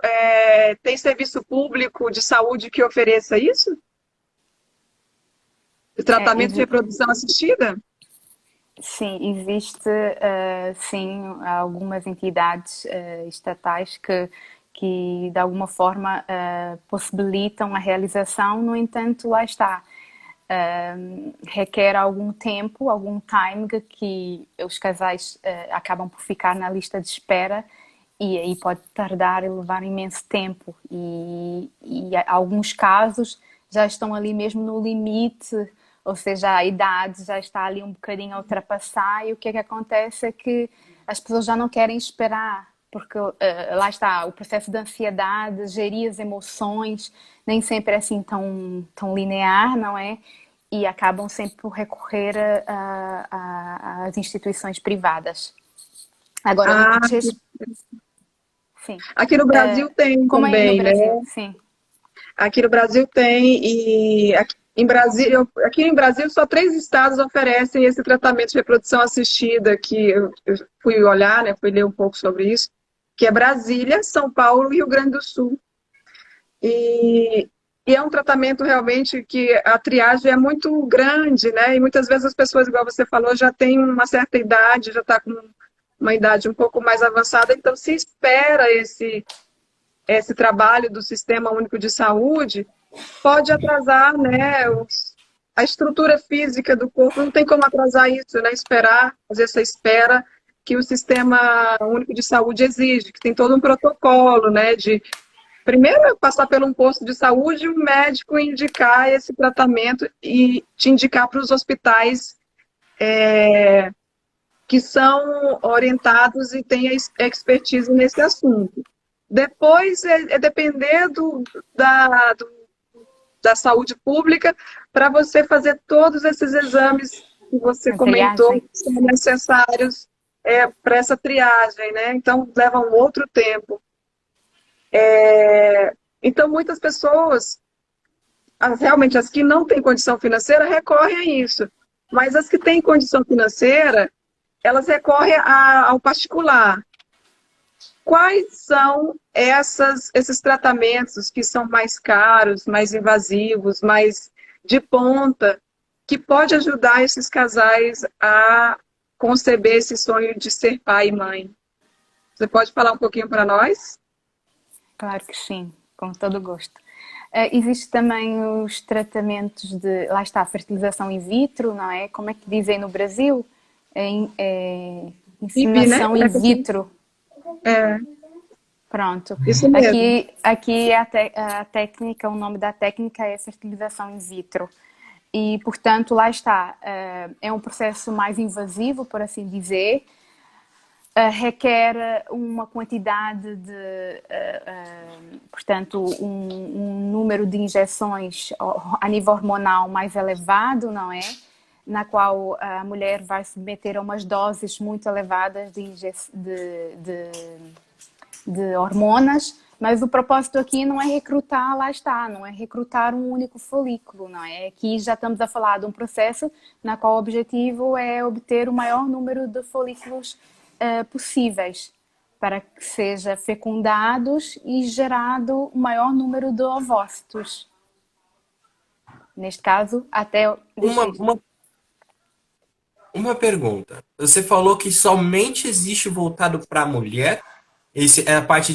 tem serviço público de saúde que ofereça isso? De É, tratamento de reprodução assistida? sim, existe sim algumas entidades estatais que de alguma forma possibilitam a realização, no entanto, lá está. Requer algum tempo, algum time que os casais acabam por ficar na lista de espera e aí pode tardar e levar imenso tempo e alguns casos já estão ali mesmo no limite, ou seja, a idade já está ali um bocadinho a ultrapassar e o que é que acontece é que as pessoas já não querem esperar, porque lá está, o processo de ansiedade, gerir as emoções, nem sempre é assim tão linear, não é? E acabam sempre por recorrer às instituições privadas. Agora, no que Ah, diz... Sim. aqui no Brasil tem Como aí no também, né? Brasil, sim. Aqui no Brasil tem, e aqui em Brasil só 3 estados oferecem esse tratamento de reprodução assistida, que eu fui olhar, né, fui ler um pouco sobre isso, que é Brasília, São Paulo e Rio Grande do Sul. E, e é um tratamento realmente que a triagem é muito grande, né? E muitas vezes as pessoas, igual você falou, já têm uma certa idade, já está com uma idade um pouco mais avançada, então se espera esse trabalho do Sistema Único de Saúde, pode atrasar, né, a estrutura física do corpo, não tem como atrasar isso, né, esperar, fazer essa espera que o Sistema Único de Saúde exige, que tem todo um protocolo, né, de primeiro passar por um posto de saúde, um médico indicar esse tratamento e te indicar para os hospitais que são orientados e têm expertise nesse assunto. Depois é depender da saúde pública para você fazer todos esses exames que você A comentou triagem, que são sim. necessários para essa triagem, né? Então leva um outro tempo. Então muitas pessoas, realmente as que não têm condição financeira, recorrem a isso. Mas as que têm condição financeira, elas recorrem ao particular. Quais são esses tratamentos que são mais caros, mais invasivos, mais de ponta, que pode ajudar esses casais a conceber esse sonho de ser pai e mãe? Você pode falar um pouquinho para nós? Claro que sim, com todo o gosto. Existe também os tratamentos de, lá está, fertilização in vitro, não é? Como é que dizem no Brasil? PIB, né? Inseminação in vitro. É, Pronto. isso mesmo. Aqui a técnica, o nome da técnica é fertilização in vitro. E, portanto, lá está. É um processo mais invasivo, por assim dizer. Requer uma quantidade de, portanto, um número de injeções a nível hormonal mais elevado, não é? Na qual a mulher vai submeter a umas doses muito elevadas de hormonas, mas o propósito aqui não é recrutar, lá está, não é recrutar um único folículo, não é? Aqui já estamos a falar de um processo na qual o objetivo é obter o maior número de folículos possíveis para que seja fecundados e gerado o maior número de ovócitos. Neste caso, até... Uma, uma, uma pergunta. Você falou que somente existe voltado para a mulher? Esse é a parte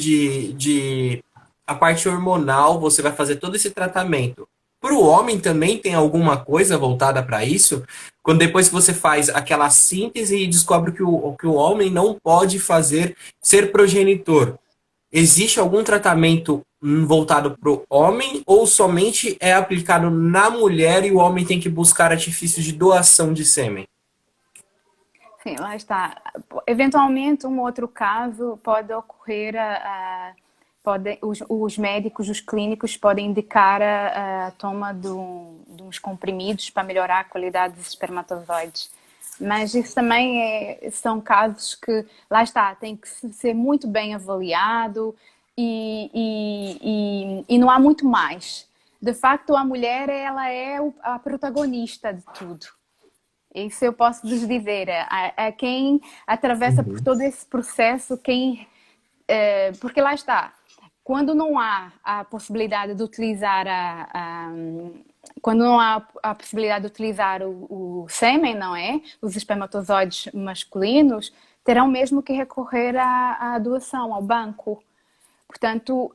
a parte hormonal, você vai fazer todo esse tratamento. Para o homem também tem alguma coisa voltada para isso? Quando depois que você faz aquela síntese e descobre que o homem não pode ser progenitor, existe algum tratamento voltado para o homem ou somente é aplicado na mulher e o homem tem que buscar artifícios de doação de sêmen? Sim, lá está. Eventualmente, um outro caso pode ocorrer, os médicos, os clínicos podem indicar a toma de uns comprimidos para melhorar a qualidade dos espermatozoides. Mas isso também são casos que, lá está, tem que ser muito bem avaliado e não há muito mais. De facto, a mulher, ela é a protagonista de tudo. Isso eu posso vos dizer, a quem atravessa por todo esse processo, porque lá está, quando não há a possibilidade de utilizar quando não há a possibilidade de utilizar o sêmen, não é? Os espermatozoides masculinos terão mesmo que recorrer à doação, ao banco. Portanto,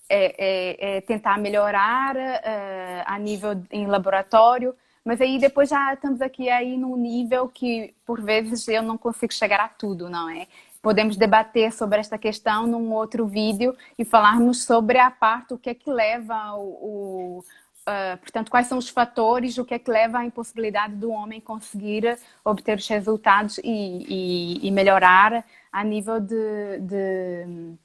é tentar melhorar a nível em laboratório, mas aí depois já estamos aqui aí num nível que, por vezes, eu não consigo chegar a tudo, não é? Podemos debater sobre esta questão num outro vídeo e falarmos sobre a parte, o que é que leva portanto, quais são os fatores, o que é que leva à impossibilidade do homem conseguir obter os resultados e melhorar a nível de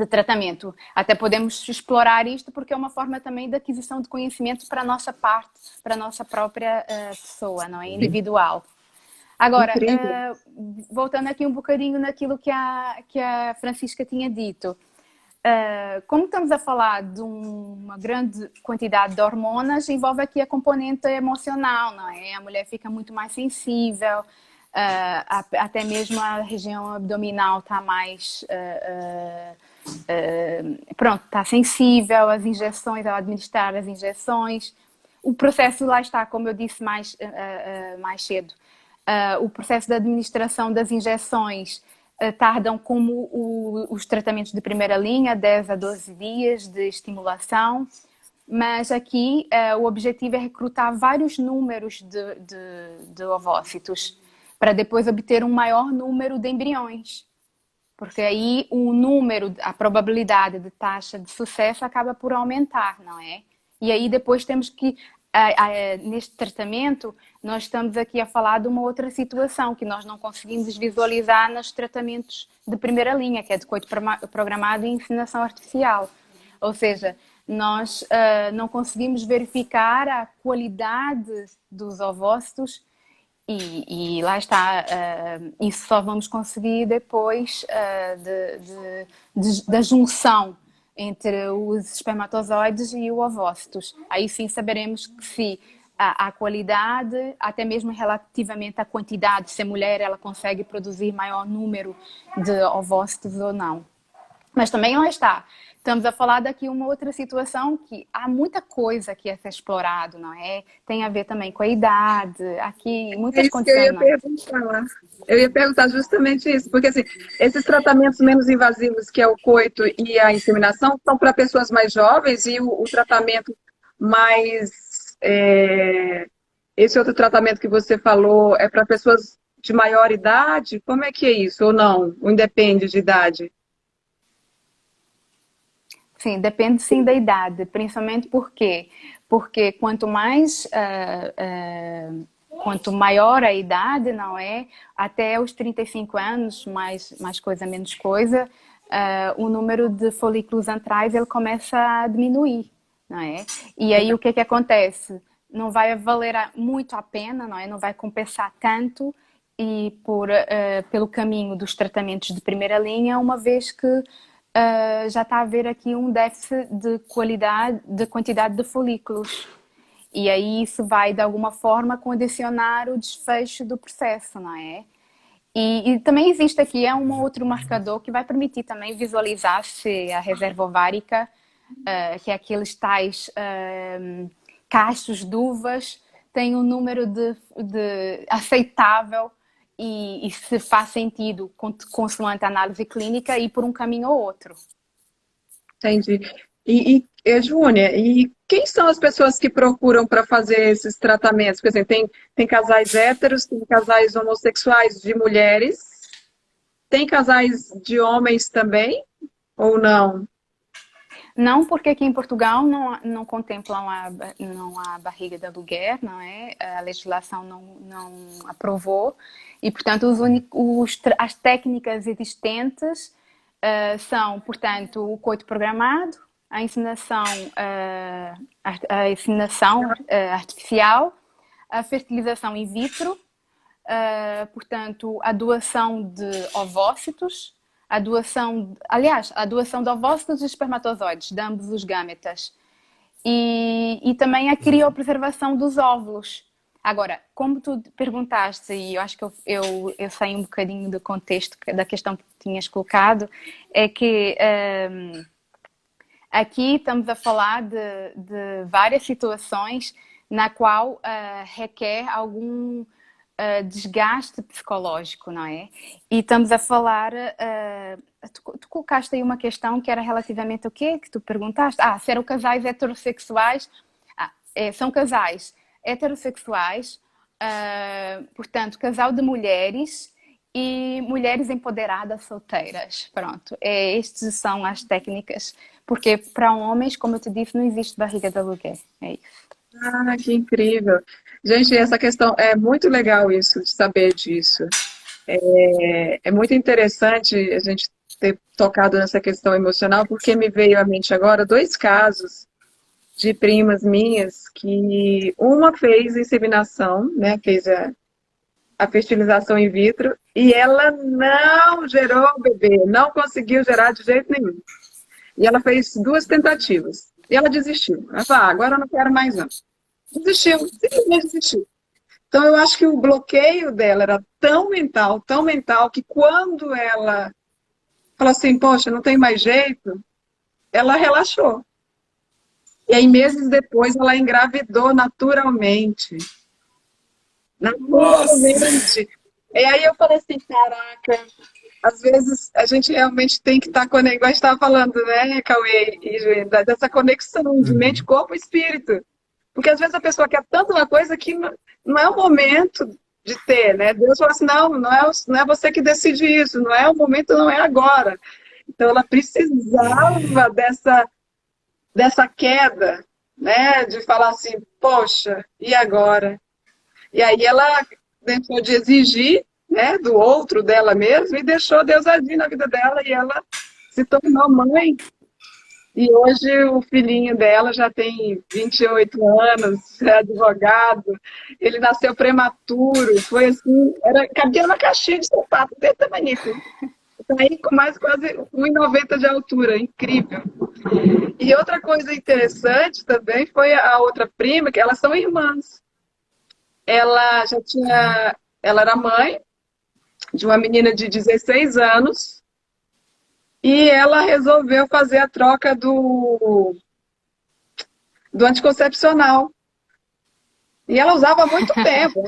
tratamento. Até podemos explorar isto porque é uma forma também de aquisição de conhecimento para a nossa parte, para a nossa própria pessoa, não é? Individual. Agora, voltando aqui um bocadinho naquilo que a Francisca tinha dito, como estamos a falar de uma grande quantidade de hormonas, envolve aqui a componente emocional, não é? A mulher fica muito mais sensível, até mesmo a região abdominal está mais... pronto, está sensível às injeções, ao administrar as injeções. O processo, lá está, como eu disse mais cedo, o processo de administração das injeções tardam como os tratamentos de primeira linha, 10 a 12 dias de estimulação, mas aqui o objetivo é recrutar vários números de ovócitos para depois obter um maior número de embriões. Porque aí a probabilidade de taxa de sucesso acaba por aumentar, não é? E aí depois temos que, neste tratamento, nós estamos aqui a falar de uma outra situação que nós não conseguimos visualizar nos tratamentos de primeira linha, que é de coito programado e inseminação artificial. Ou seja, nós não conseguimos verificar a qualidade dos ovócitos e lá está, isso só vamos conseguir depois da junção entre os espermatozoides e os ovócitos. Aí sim saberemos que se a qualidade, até mesmo relativamente à quantidade, se a mulher ela consegue produzir maior número de ovócitos ou não. Mas também lá está. Estamos a falar daqui uma outra situação que há muita coisa que é ser explorado, não é? Tem a ver também com a idade, aqui É muitas isso que eu ia condicionantes. perguntar. Eu ia perguntar justamente isso, porque assim, esses tratamentos menos invasivos, que é o coito e a inseminação, são para pessoas mais jovens e o tratamento mais. Esse outro tratamento que você falou é para pessoas de maior idade? Como é que é isso? Ou não? Ou independe de idade? Sim, depende sim da idade, principalmente porque quanto maior a idade, não é? Até os 35 anos, mais coisa, menos coisa, o número de folículos antrais ele começa a diminuir, não é? E aí o que é que acontece? Não vai valer muito a pena, não é? Não vai compensar tanto e pelo caminho dos tratamentos de primeira linha, uma vez que já está a haver aqui um déficit de qualidade, de quantidade de folículos. E aí isso vai, de alguma forma, condicionar o desfecho do processo, não é? E também existe aqui um outro marcador que vai permitir também visualizar se a reserva ovárica, que é aqueles tais cachos de uvas, tem um número de aceitável e se faz sentido consoante a análise clínica ir por um caminho ou outro. Entendi. Júnia, e quem são as pessoas que procuram para fazer esses tratamentos? Por exemplo, tem casais héteros, tem casais homossexuais de mulheres, tem casais de homens também, ou não? Não, porque aqui em Portugal não contemplam não há barriga de aluguer, não é? A legislação não aprovou e, portanto, as técnicas existentes são, portanto, o coito programado, a inseminação, artificial, a fertilização in vitro, portanto, a doação de ovócitos, a doação de ovócitos e espermatozoides, de ambos os gametas, e também a criopreservação dos óvulos. Agora, como tu perguntaste, e eu acho que eu sei um bocadinho do contexto da questão que tinhas colocado, é que aqui estamos a falar de várias situações na qual requer algum desgaste psicológico, não é? E estamos a falar. Tu colocaste aí uma questão que era relativamente ao quê? Que tu perguntaste? Se eram casais heterossexuais. São casais heterossexuais, portanto, casal de mulheres e mulheres empoderadas solteiras. Pronto, estas são as técnicas, porque para homens, como eu te disse, não existe barriga de aluguer. É isso. Ah, que incrível. Gente, essa questão é muito legal isso, de saber disso. É muito interessante a gente ter tocado nessa questão emocional, porque me veio à mente agora dois casos de primas minhas que uma fez inseminação, né, fez a fertilização in vitro, e ela não gerou o bebê, não conseguiu gerar de jeito nenhum. E ela fez duas tentativas. E ela desistiu. Ela falou, agora eu não quero mais não. Desistiu, simplesmente desistiu. Então eu acho que o bloqueio dela era tão mental, que quando ela falou assim, poxa, não tem mais jeito, ela relaxou. E aí, meses depois, ela engravidou naturalmente. Nossa! Naturalmente. E aí eu falei assim, caraca, às vezes a gente realmente tem que estar conectado, igual a gente estava falando, né, Cauê e Juliana, dessa conexão de mente, Uhum. corpo e espírito. Porque às vezes a pessoa quer tanto uma coisa que não é o momento de ter, né? Deus fala assim, não é você que decide isso, não é o momento, não é agora. Então ela precisava dessa queda, né? De falar assim, poxa, e agora? E aí ela deixou de exigir, né, do outro dela mesma e deixou Deus agir na vida dela e ela se tornou mãe. E hoje o filhinho dela já tem 28 anos, é advogado, ele nasceu prematuro, foi assim, cabia na caixinha de sapato, desse tamanhico. Tá aí com mais quase 1,90 de altura, incrível. E outra coisa interessante também foi a outra prima, que elas são irmãs. Ela já tinha, ela era mãe de uma menina de 16 anos, e ela resolveu fazer a troca do anticoncepcional. E ela usava há muito tempo,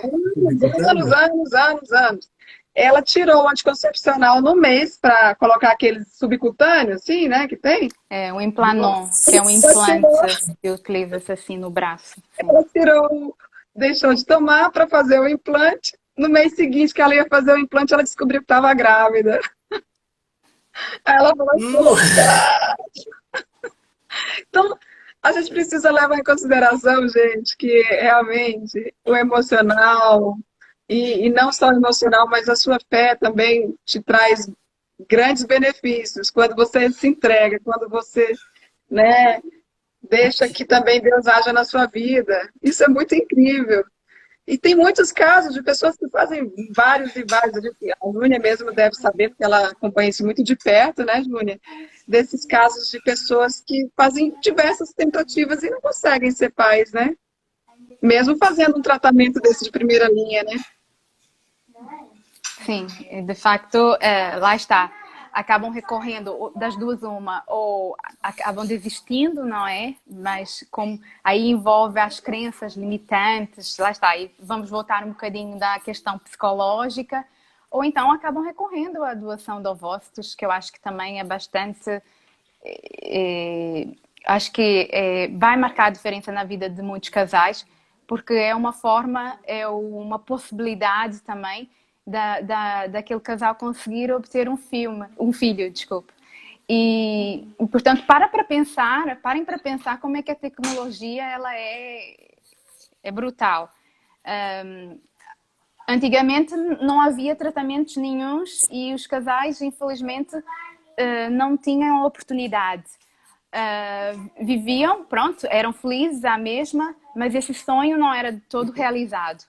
anos, anos, anos, anos. Ela tirou o anticoncepcional no mês para colocar aqueles subcutâneos, assim, né, que tem. É um Implanon, que é um Nossa. implante que utiliza-se assim no braço. Sim. Ela tirou, deixou de tomar para fazer o implante. No mês seguinte que ela ia fazer o implante, ela descobriu que estava grávida. Aí ela falou No- assim, então, a gente precisa levar em consideração, gente, que realmente o emocional, e não só o emocional, mas a sua fé também te traz grandes benefícios quando você se entrega, quando você, né, deixa que também Deus haja na sua vida. Isso é muito incrível. E tem muitos casos de pessoas que fazem vários e vários. A Júnia mesmo deve saber, porque ela acompanha isso muito de perto, né, Júnia? Desses casos de pessoas que fazem diversas tentativas e não conseguem ser pais, né? Mesmo fazendo um tratamento desse de primeira linha, né? Sim, de facto, lá está. Acabam recorrendo das duas uma, ou acabam desistindo, não é? Mas como aí envolve as crenças limitantes, lá está. E vamos voltar um bocadinho da questão psicológica, ou então acabam recorrendo à doação de ovócitos, que eu acho que também é bastante acho que vai marcar a diferença na vida de muitos casais, porque é uma forma, é uma possibilidade também daquele casal conseguir obter um filho, desculpe. Portanto, parem para pensar como é que a tecnologia ela é brutal. Antigamente não havia tratamentos nenhuns e os casais, infelizmente, não tinham oportunidade. Viviam, pronto, eram felizes à mesma, mas esse sonho não era de todo realizado.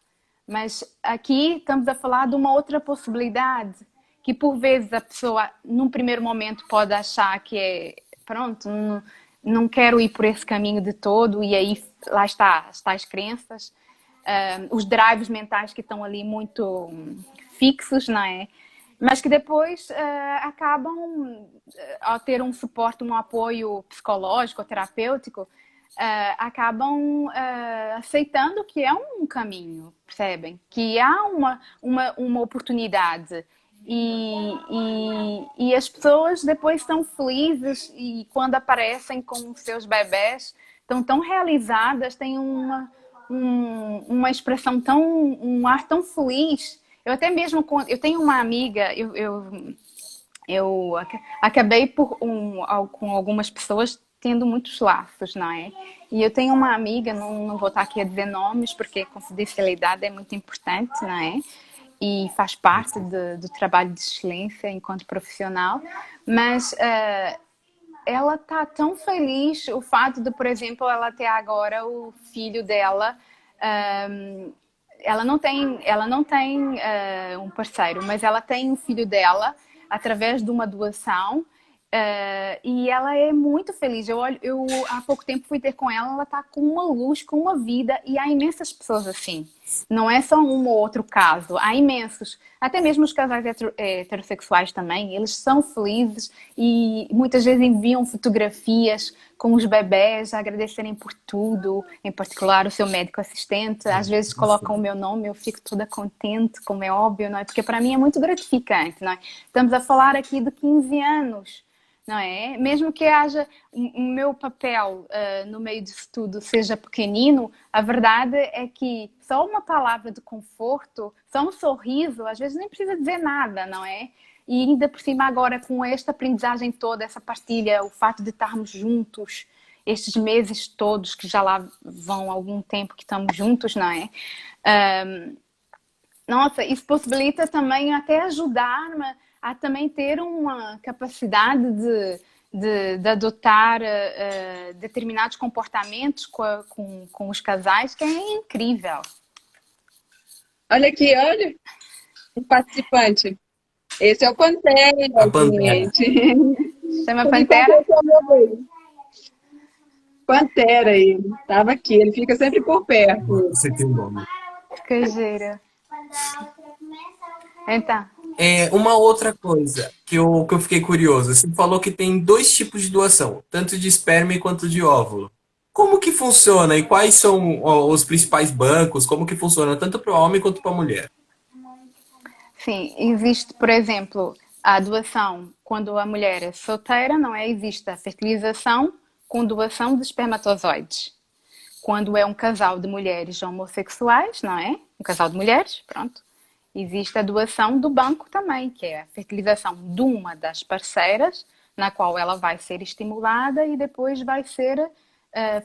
Mas aqui estamos a falar de uma outra possibilidade, que por vezes a pessoa, num primeiro momento, pode achar que é, pronto, não quero ir por esse caminho de todo, e aí lá está, as tais crenças, os drives mentais que estão ali muito fixos, não é? Mas que depois acabam, ao ter um suporte, um apoio psicológico ou terapêutico, acabam aceitando que é um caminho, percebem? Que há uma oportunidade. E as pessoas depois estão felizes e quando aparecem com os seus bebés, estão tão realizadas, têm uma expressão um ar tão feliz. Eu até mesmo, eu tenho uma amiga, eu acabei com algumas pessoas tendo muitos laços, não é? E eu tenho uma amiga, não vou estar aqui a dizer nomes, porque a confidencialidade é muito importante, não é? E faz parte do trabalho de excelência enquanto profissional, mas ela está tão feliz o fato de, por exemplo, ela ter agora o filho dela. Ela não tem um parceiro, mas ela tem um filho dela através de uma doação. E ela é muito feliz. Eu há pouco tempo fui ter com ela, ela está com uma luz, com uma vida, e há imensas pessoas assim. Não é só um ou outro caso, há imensos. Até mesmo os casais heterossexuais também, eles são felizes e muitas vezes enviam fotografias com os bebés a agradecerem por tudo, em particular o seu médico assistente. Às vezes colocam o meu nome, eu fico toda contente, como é óbvio, não é? Porque para mim é muito gratificante, não é? Estamos a falar aqui de 15 anos. Não é? Mesmo que haja o meu papel no meio disso tudo seja pequenino, a verdade é que só uma palavra de conforto, só um sorriso, às vezes nem precisa dizer nada, não é? E ainda por cima agora com esta aprendizagem toda, essa partilha, o fato de estarmos juntos, estes meses todos que já lá vão algum tempo que estamos juntos, não é? Nossa, isso possibilita também até ajudar-me a também ter uma capacidade de adotar determinados comportamentos com os casais, que é incrível. Olha aqui, olha, o participante. Esse é o Pantera, A Pantera. gente. Chama Pantera? Pantera, ele. Estava aqui, ele fica sempre por perto. Você tem o nome. Que gira. Então. Uma outra coisa que eu fiquei curioso. Você falou que tem dois tipos de doação, tanto de esperma quanto de óvulo. Como que funciona e quais são os principais bancos? Como que funciona tanto para o homem quanto para a mulher? Sim, existe, por exemplo, a doação quando a mulher é solteira, não é? Existe a fertilização com doação de espermatozoides. Quando é um casal de mulheres homossexuais, não é? Um casal de mulheres, pronto. Existe a doação do banco também, que é a fertilização de uma das parceiras, na qual ela vai ser estimulada e depois vai ser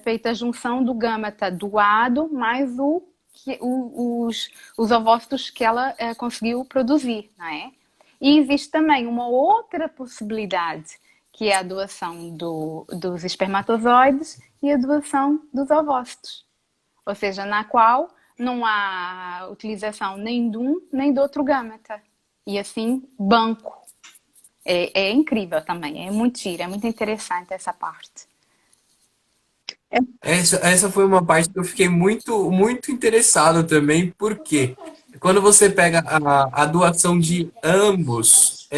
feita a junção do gâmeta doado mais os ovócitos que ela conseguiu produzir, não é? E existe também uma outra possibilidade, que é a doação dos espermatozoides e a doação dos ovócitos. Ou seja, na qual não há utilização nem de um nem do outro gâmeta. E assim, banco. É incrível também, é muito giro, é muito interessante essa parte. Essa foi uma parte que eu fiquei muito, muito interessado também, porque quando você pega a doação de ambos,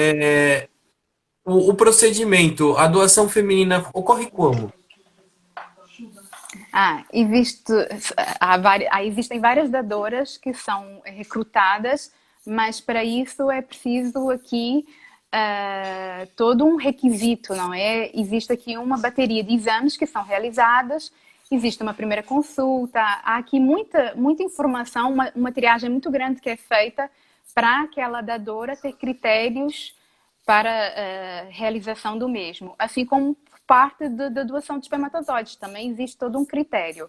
o procedimento, a doação feminina ocorre como? Existe, existem várias dadoras que são recrutadas, mas para isso é preciso aqui todo um requisito, não é? Existe aqui uma bateria de exames que são realizadas, existe uma primeira consulta, há aqui muita informação, uma triagem muito grande que é feita para aquela dadora ter critérios para a realização do mesmo, assim como parte da doação de espermatozoides, também existe todo um critério.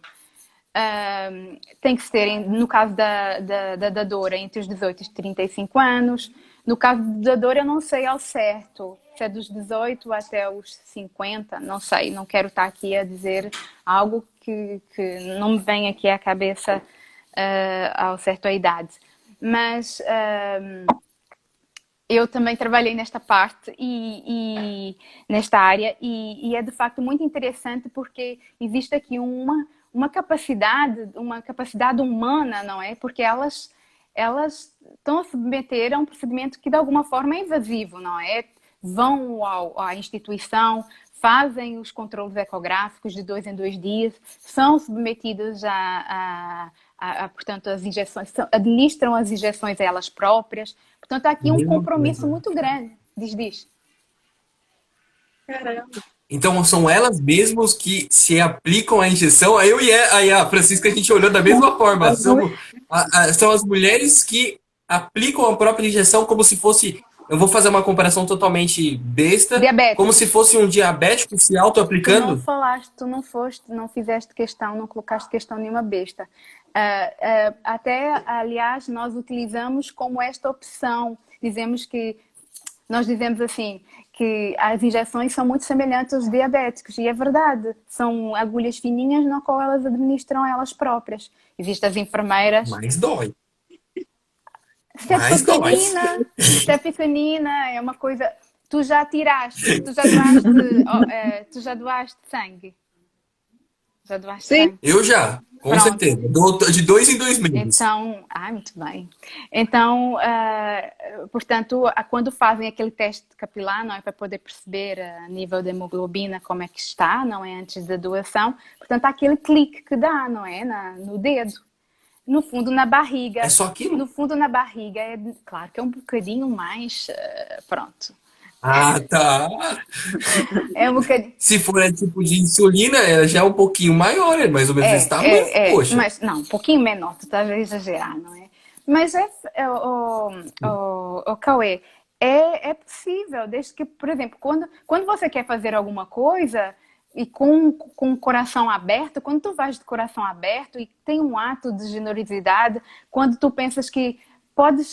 Tem que ser, no caso da dadora, entre os 18 e 35 anos. No caso da dadora, eu não sei ao certo se é dos 18 até os 50, não sei, não quero estar aqui a dizer algo que não me vem aqui à cabeça ao certo a idade. Mas eu também trabalhei nesta parte e nesta área e é de facto muito interessante porque existe aqui uma capacidade humana, não é? Porque elas estão a submeter a um procedimento que de alguma forma é invasivo, não é? Vão à instituição, fazem os controles ecográficos de 2 em 2 dias, são submetidas portanto, as injeções, administram as injeções a elas próprias. Portanto, há aqui um Mesma compromisso coisa. muito grande. Diz. Caramba. Então são elas mesmas que se aplicam a injeção. Aí eu e a Francisca a gente olhou da mesma forma. As duas. São as mulheres que aplicam a própria injeção como se fosse. Eu vou fazer uma comparação totalmente besta, como se Diabetes. fosse um diabético se Tu não auto-aplicando. falaste, tu não foste, não fizeste questão, não colocaste questão nenhuma besta. Até, aliás, nós utilizamos como esta opção. Nós dizemos assim, que as injeções são muito semelhantes aos diabéticos, e é verdade. São agulhas fininhas na qual elas administram elas próprias. Existem as enfermeiras. Mas dói. Se é Mas dói. pequenina, se é pequenina, é uma coisa. Tu já tiraste, tu já doaste sangue. Já doaste Sim, sangue. Eu já, com Pronto. certeza. De 2 em 2 meses. Então, muito bem. Então, portanto, quando fazem aquele teste capilar, não é, para poder perceber a nível de hemoglobina como é que está, não é, antes da doação, portanto, há aquele clique que dá, não é, no dedo, no fundo, na É barriga. só aquilo? No fundo, na barriga, claro que é um bocadinho mais, pronto, Ah, tá. é um bocadinho. Se for tipo de insulina, ela já é um pouquinho maior, é mais ou menos desse tamanho, poxa. Mas não, um pouquinho menor, tu estás a exagerar, não é? Mas o Cauê, é possível, desde que, por exemplo, quando você quer fazer alguma coisa e com o coração aberto, quando tu vais de coração aberto e tem um ato de generosidade, quando tu pensas que podes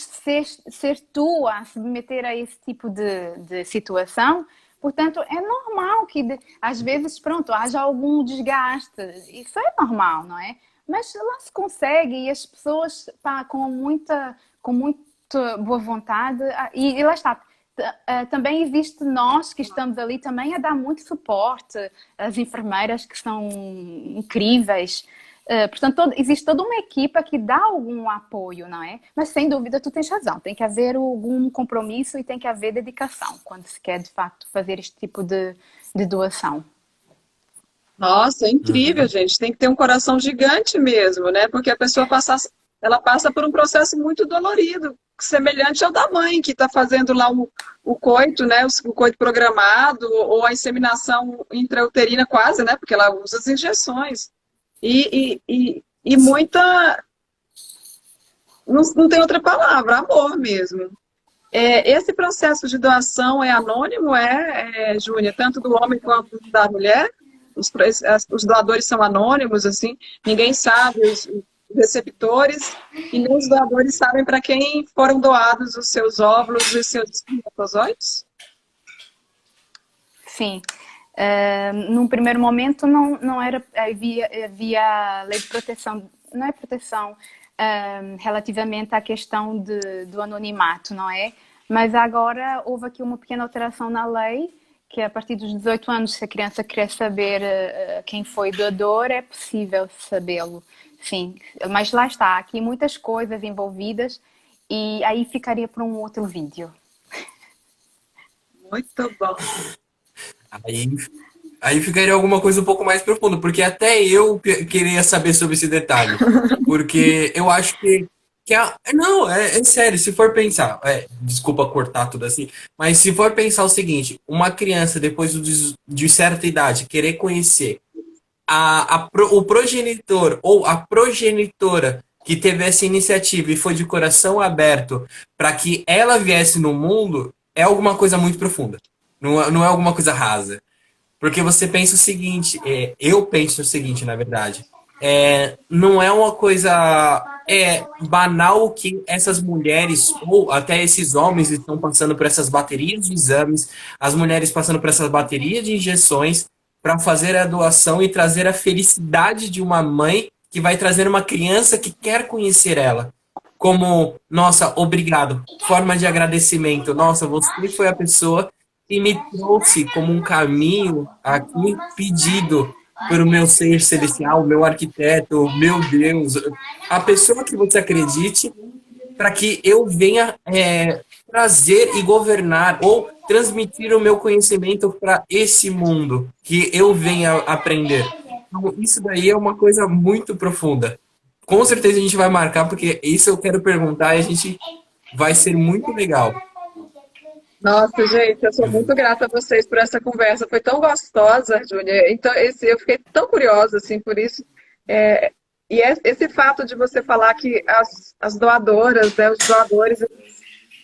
ser tu a submeter a esse tipo de situação, portanto, é normal que às vezes, pronto, haja algum desgaste. Isso é normal, não é? Mas lá se consegue e as pessoas, pá, com muita boa vontade, e lá está. Também existe nós que estamos ali também a dar muito suporte, as enfermeiras que são incríveis, Portanto, existe toda uma equipa que dá algum apoio, não é? Mas sem dúvida tu tens razão, tem que haver algum compromisso e tem que haver dedicação quando se quer de facto fazer este tipo de doação. Nossa, é incrível, Uhum. gente. Tem que ter um coração gigante mesmo, né? Porque a pessoa ela passa por um processo muito dolorido, semelhante ao da mãe que está fazendo lá o coito, né? O coito programado, ou a inseminação intrauterina quase, né? Porque ela usa as injeções. E muita. Não tem outra palavra, amor mesmo. Esse processo de doação é anônimo, Júnia, tanto do homem quanto da mulher? Os doadores são anônimos, assim, ninguém sabe, os receptores, e nem os doadores sabem para quem foram doados os seus óvulos e os seus espermatozoides? Sim. Num primeiro momento não era, havia lei de proteção, não é proteção, relativamente à questão do anonimato, não é? Mas agora houve aqui uma pequena alteração na lei, que a partir dos 18 anos, se a criança quer saber quem foi doador, é possível sabê-lo, sim. Mas lá está, há aqui muitas coisas envolvidas e aí ficaria para um outro vídeo. Muito bom. Aí, aí ficaria alguma coisa um pouco mais profunda, porque até eu queria saber sobre esse detalhe. Porque eu acho não, é sério, se for pensar, desculpa cortar tudo assim, mas se for pensar o seguinte, uma criança depois de certa idade querer conhecer o progenitor ou a progenitora que teve essa iniciativa e foi de coração aberto para que ela viesse no mundo, é alguma coisa muito profunda. Não é alguma coisa rasa. Porque você pensa o seguinte, eu penso o seguinte, na verdade, não é uma coisa banal que essas mulheres ou até esses homens estão passando por essas baterias de exames, as mulheres passando por essas baterias de injeções para fazer a doação e trazer a felicidade de uma mãe que vai trazer uma criança que quer conhecer ela. Como, nossa, obrigado, forma de agradecimento. Nossa, você foi a pessoa que me trouxe como um caminho aqui pedido pelo meu ser celestial, meu arquiteto, meu Deus, a pessoa que você acredite, para que eu venha trazer e governar ou transmitir o meu conhecimento para esse mundo, que eu venha aprender. Então, isso daí é uma coisa muito profunda. Com certeza a gente vai marcar, porque isso eu quero perguntar e a gente vai ser muito legal. Nossa, gente, eu sou muito grata a vocês por essa conversa. Foi tão gostosa, Júlia. Então, eu fiquei tão curiosa, assim, por isso. É, esse fato de você falar que as doadoras, né, os doadores,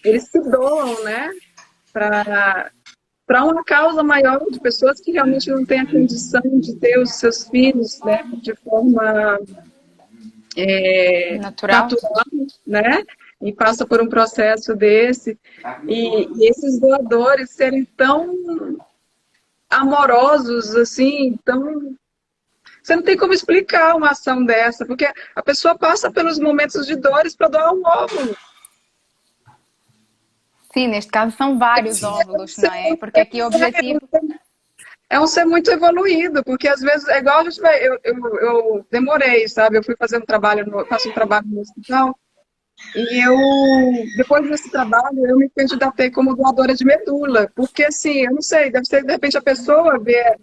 eles se doam, né, para uma causa maior de pessoas que realmente não têm a condição de ter os seus filhos, né, de forma Natural? natural, né? E passa por um processo desse. E esses doadores serem tão amorosos, assim, tão. Você não tem como explicar uma ação dessa, porque a pessoa passa pelos momentos de dores para doar um óvulo. Sim, neste caso são vários óvulos, não é? Porque aqui o objetivo... É um ser muito evoluído, porque às vezes é igual a gente vai. Eu demorei, sabe? Eu fui fazer um trabalho, faço um trabalho no hospital. E depois desse trabalho, eu me candidatei como doadora de medula, porque assim, eu não sei, deve ser de repente a pessoa vê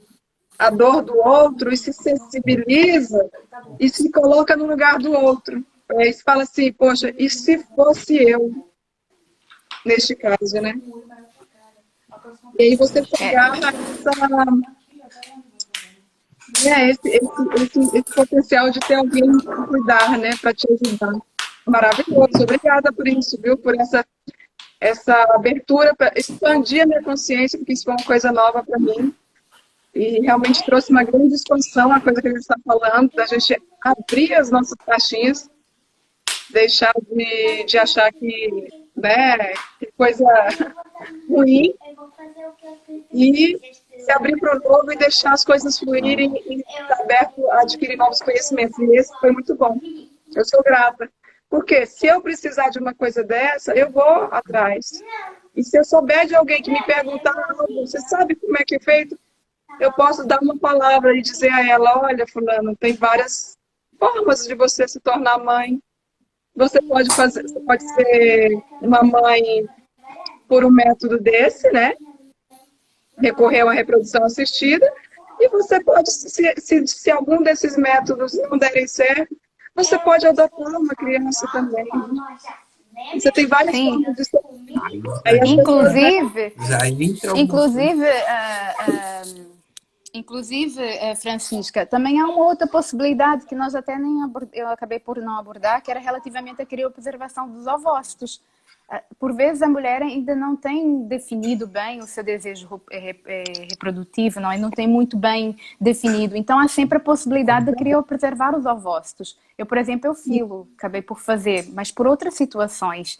a dor do outro e se sensibiliza e se coloca no lugar do outro. E se fala assim, poxa, e se fosse eu, neste caso, né? E aí você chegar esse potencial de ter alguém para cuidar, né, para te ajudar. Maravilhoso, obrigada por isso, viu? Por essa abertura, para expandir a minha consciência, porque isso foi uma coisa nova para mim. E realmente trouxe uma grande expansão, a coisa que a gente está falando, da gente abrir as nossas caixinhas, deixar de achar né, que coisa ruim, e se abrir para o novo e deixar as coisas fluírem e estar aberto a adquirir novos conhecimentos. E esse foi muito bom. Eu sou grata. Porque se eu precisar de uma coisa dessa, eu vou atrás. E se eu souber de alguém que me perguntar, você sabe como é que é feito? Eu posso dar uma palavra e dizer a ela, olha, fulano, tem várias formas de você se tornar mãe. Você pode ser uma mãe por um método desse, né? Recorrer a uma reprodução assistida, e você pode, se algum desses métodos não derem certo, você pode adotar uma criança também. Você tem várias Sim, formas de ser. Aí, Aí as pessoas, né? inclusive, já entra alguma coisa. inclusive, Francisca, também há uma outra possibilidade que nós até nem eu acabei por não abordar, que era relativamente à criopreservação dos ovócitos. Por vezes a mulher ainda não tem definido bem o seu desejo reprodutivo, não, não tem muito bem definido. Então há sempre a possibilidade de criopreservar os ovócitos. Eu, por exemplo, eu filo, acabei por fazer, mas por outras situações.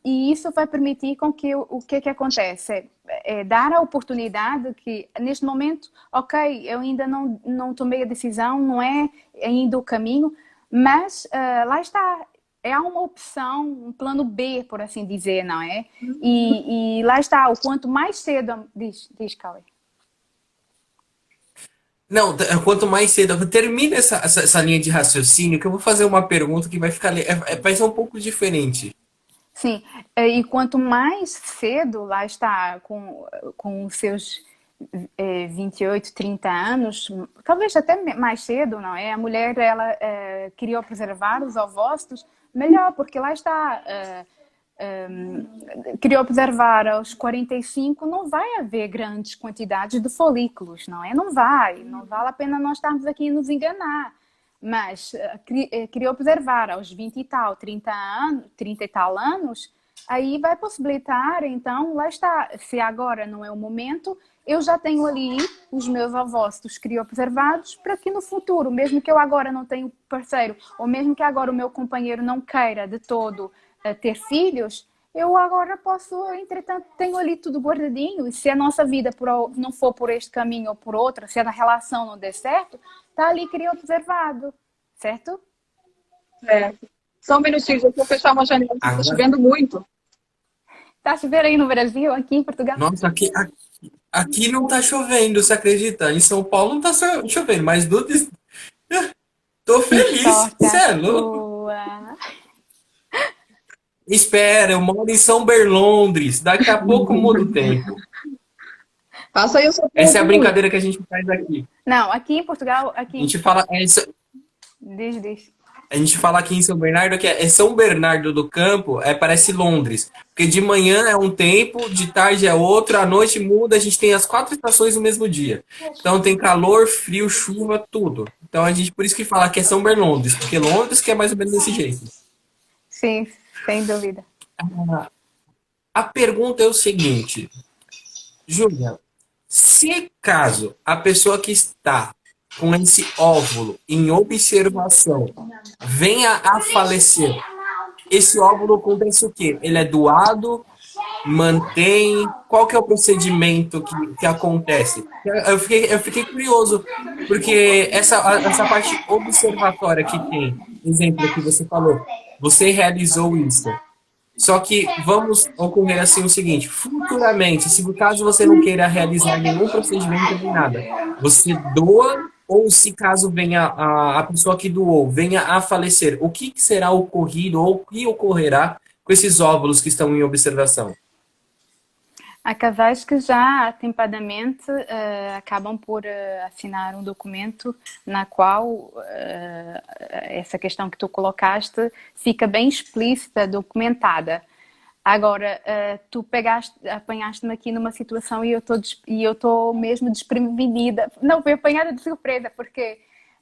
E isso vai permitir com que o que acontece é dar a oportunidade que neste momento, ok, eu ainda não tomei a decisão, não é ainda o caminho, mas lá está, é uma opção, um plano B, por assim dizer, não é? E lá está, o quanto mais cedo diz Cauê. Não, quanto mais cedo. Termina essa linha de raciocínio, que eu vou fazer uma pergunta que vai ficar. Vai ser um pouco diferente. Sim, e quanto mais cedo, lá está, com os seus 28, 30 anos, talvez até mais cedo, não é? A mulher, ela queria preservar os ovócitos, melhor, porque lá está, queria preservar aos 45, não vai haver grandes quantidades de folículos, não é? Não vale a pena nós estarmos aqui a nos enganar. Mas queria observar aos 20 e tal, 30 e tal anos, aí vai possibilitar, então, lá está, se agora não é o momento, eu já tenho ali os meus ovócitos criopreservados para que no futuro, mesmo que eu agora não tenha parceiro, ou mesmo que agora o meu companheiro não queira de todo ter filhos, eu agora posso, entretanto, tenho ali tudo guardadinho, e se a nossa vida não for por este caminho ou por outro, se a relação não der certo, está ali criopreservado, certo? Só um minutinho, eu vou fechar uma janela, porque está Agora, chovendo muito. Tá chovendo aí no Brasil, aqui em Portugal? nossa, aqui não tá chovendo, você acredita? Em São Paulo não tá chovendo, mas tô Que feliz. sorte Você a é louco? sua! Espera, eu moro em São Berlondres. Daqui a pouco muda o tempo. Faça aí o seu Essa é a pergunta. brincadeira que a gente faz aqui. Não, aqui em Portugal, A gente fala, diz. a gente fala aqui em São Bernardo que é São Bernardo do Campo, parece Londres. Porque de manhã é um tempo, de tarde é outro, à noite muda, a gente tem as 4 estações no mesmo dia. Então tem calor, frio, chuva, tudo. Então a gente por isso que fala que é São Bernardo, porque Londres que é mais ou menos desse jeito. Sim, sem dúvida. A pergunta é o seguinte, Júlia, se caso a pessoa que está com esse óvulo em observação venha a falecer, esse óvulo acontece o quê? Ele é doado, mantém? Qual que é o procedimento que acontece? Eu fiquei curioso, porque essa parte observatória que tem, exemplo que você falou, você realizou isso. Só que vamos ocorrer assim o seguinte, futuramente, se no caso você não queira realizar nenhum procedimento nem nada, você doa ou se caso venha a pessoa que doou venha a falecer, o que será ocorrido ou o que ocorrerá com esses óvulos que estão em observação? Há casais que já atempadamente acabam por assinar um documento na qual essa questão que tu colocaste fica bem explícita, documentada. Agora, tu apanhaste-me aqui numa situação e eu estou mesmo desprevenida. Não, fui apanhada de surpresa, porque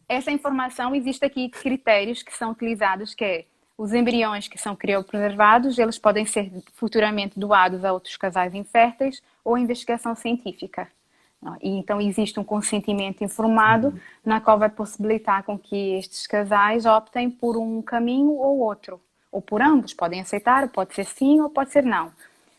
essa informação, existe aqui critérios que são utilizados, que é os embriões que são criopreservados, eles podem ser futuramente doados a outros casais inférteis ou investigação científica. E então existe um consentimento informado na qual vai possibilitar com que estes casais optem por um caminho ou outro. Ou por ambos, podem aceitar, pode ser sim ou pode ser não,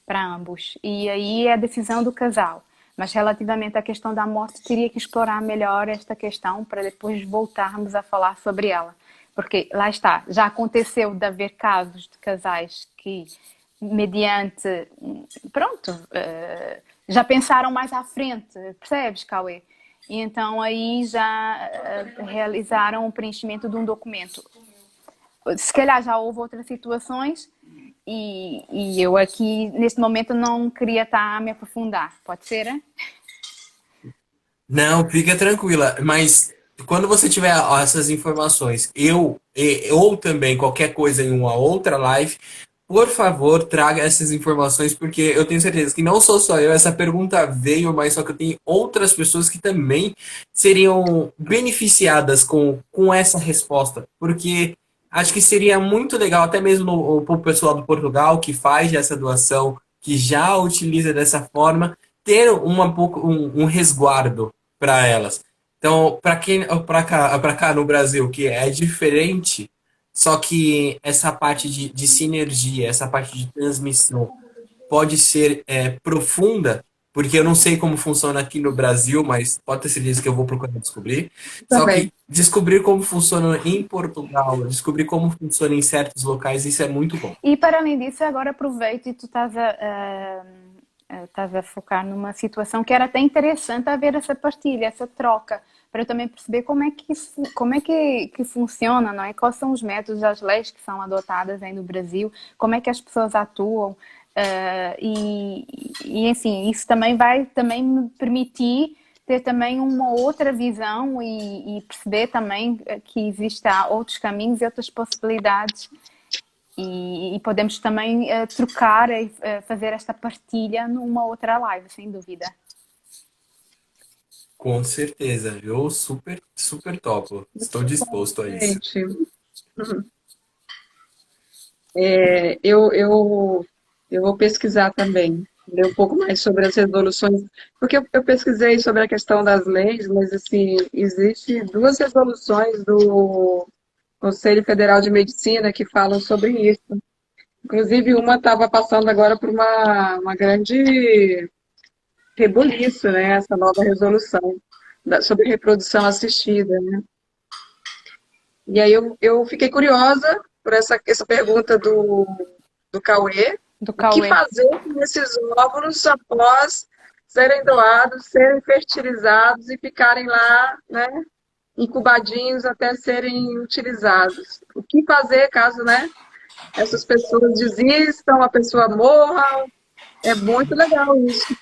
para ambos. E aí é a decisão do casal. Mas relativamente à questão da morte, teria que explorar melhor esta questão para depois voltarmos a falar sobre ela. Porque, lá está, já aconteceu de haver casos de casais que, mediante, pronto, já pensaram mais à frente, percebes, Cauê? e então aí já realizaram o preenchimento de um documento. Se calhar já houve outras situações e eu aqui, neste momento, não queria estar a me aprofundar. Pode ser? Não, fica tranquila, mas quando você tiver essas informações, ou também qualquer coisa em uma outra live, por favor, traga essas informações, porque eu tenho certeza que não sou só eu, essa pergunta veio, mas só que eu tenho outras pessoas que também seriam beneficiadas com essa resposta, porque acho que seria muito legal, até mesmo para o pessoal do Portugal que faz essa doação, que já utiliza dessa forma, ter um resguardo para elas. Então, para cá no Brasil, que é diferente, só que essa parte de sinergia, essa parte de transmissão pode ser profunda, porque eu não sei como funciona aqui no Brasil, mas pode ter certeza que eu vou procurar descobrir. Só Também. que descobrir como funciona em Portugal, descobrir como funciona em certos locais, isso é muito bom. E para além disso, agora aproveito e tu estás a focar numa situação que era até interessante haver essa partilha, essa troca, para eu também perceber como é que funciona, não é? Quais são os métodos, as leis que são adotadas aí no Brasil, como é que as pessoas atuam, assim, isso também vai também me permitir ter também uma outra visão e perceber também que existem outros caminhos e outras possibilidades e podemos também trocar e fazer esta partilha numa outra live, sem dúvida. Com certeza, eu super, super topo. Estou disposto a isso. Gente, eu vou pesquisar também, ler um pouco mais sobre as resoluções, porque eu pesquisei sobre a questão das leis, mas assim, existe duas resoluções do Conselho Federal de Medicina que falam sobre isso. Inclusive, uma estava passando agora por uma grande rebuliço, né? Essa nova resolução sobre reprodução assistida, né? E aí eu fiquei curiosa por essa pergunta do Cauê. Do O que Cauê. fazer com esses óvulos após serem doados, serem fertilizados e ficarem lá, né, incubadinhos até serem utilizados? O que fazer caso, né, essas pessoas desistam, a pessoa morra? É muito legal isso.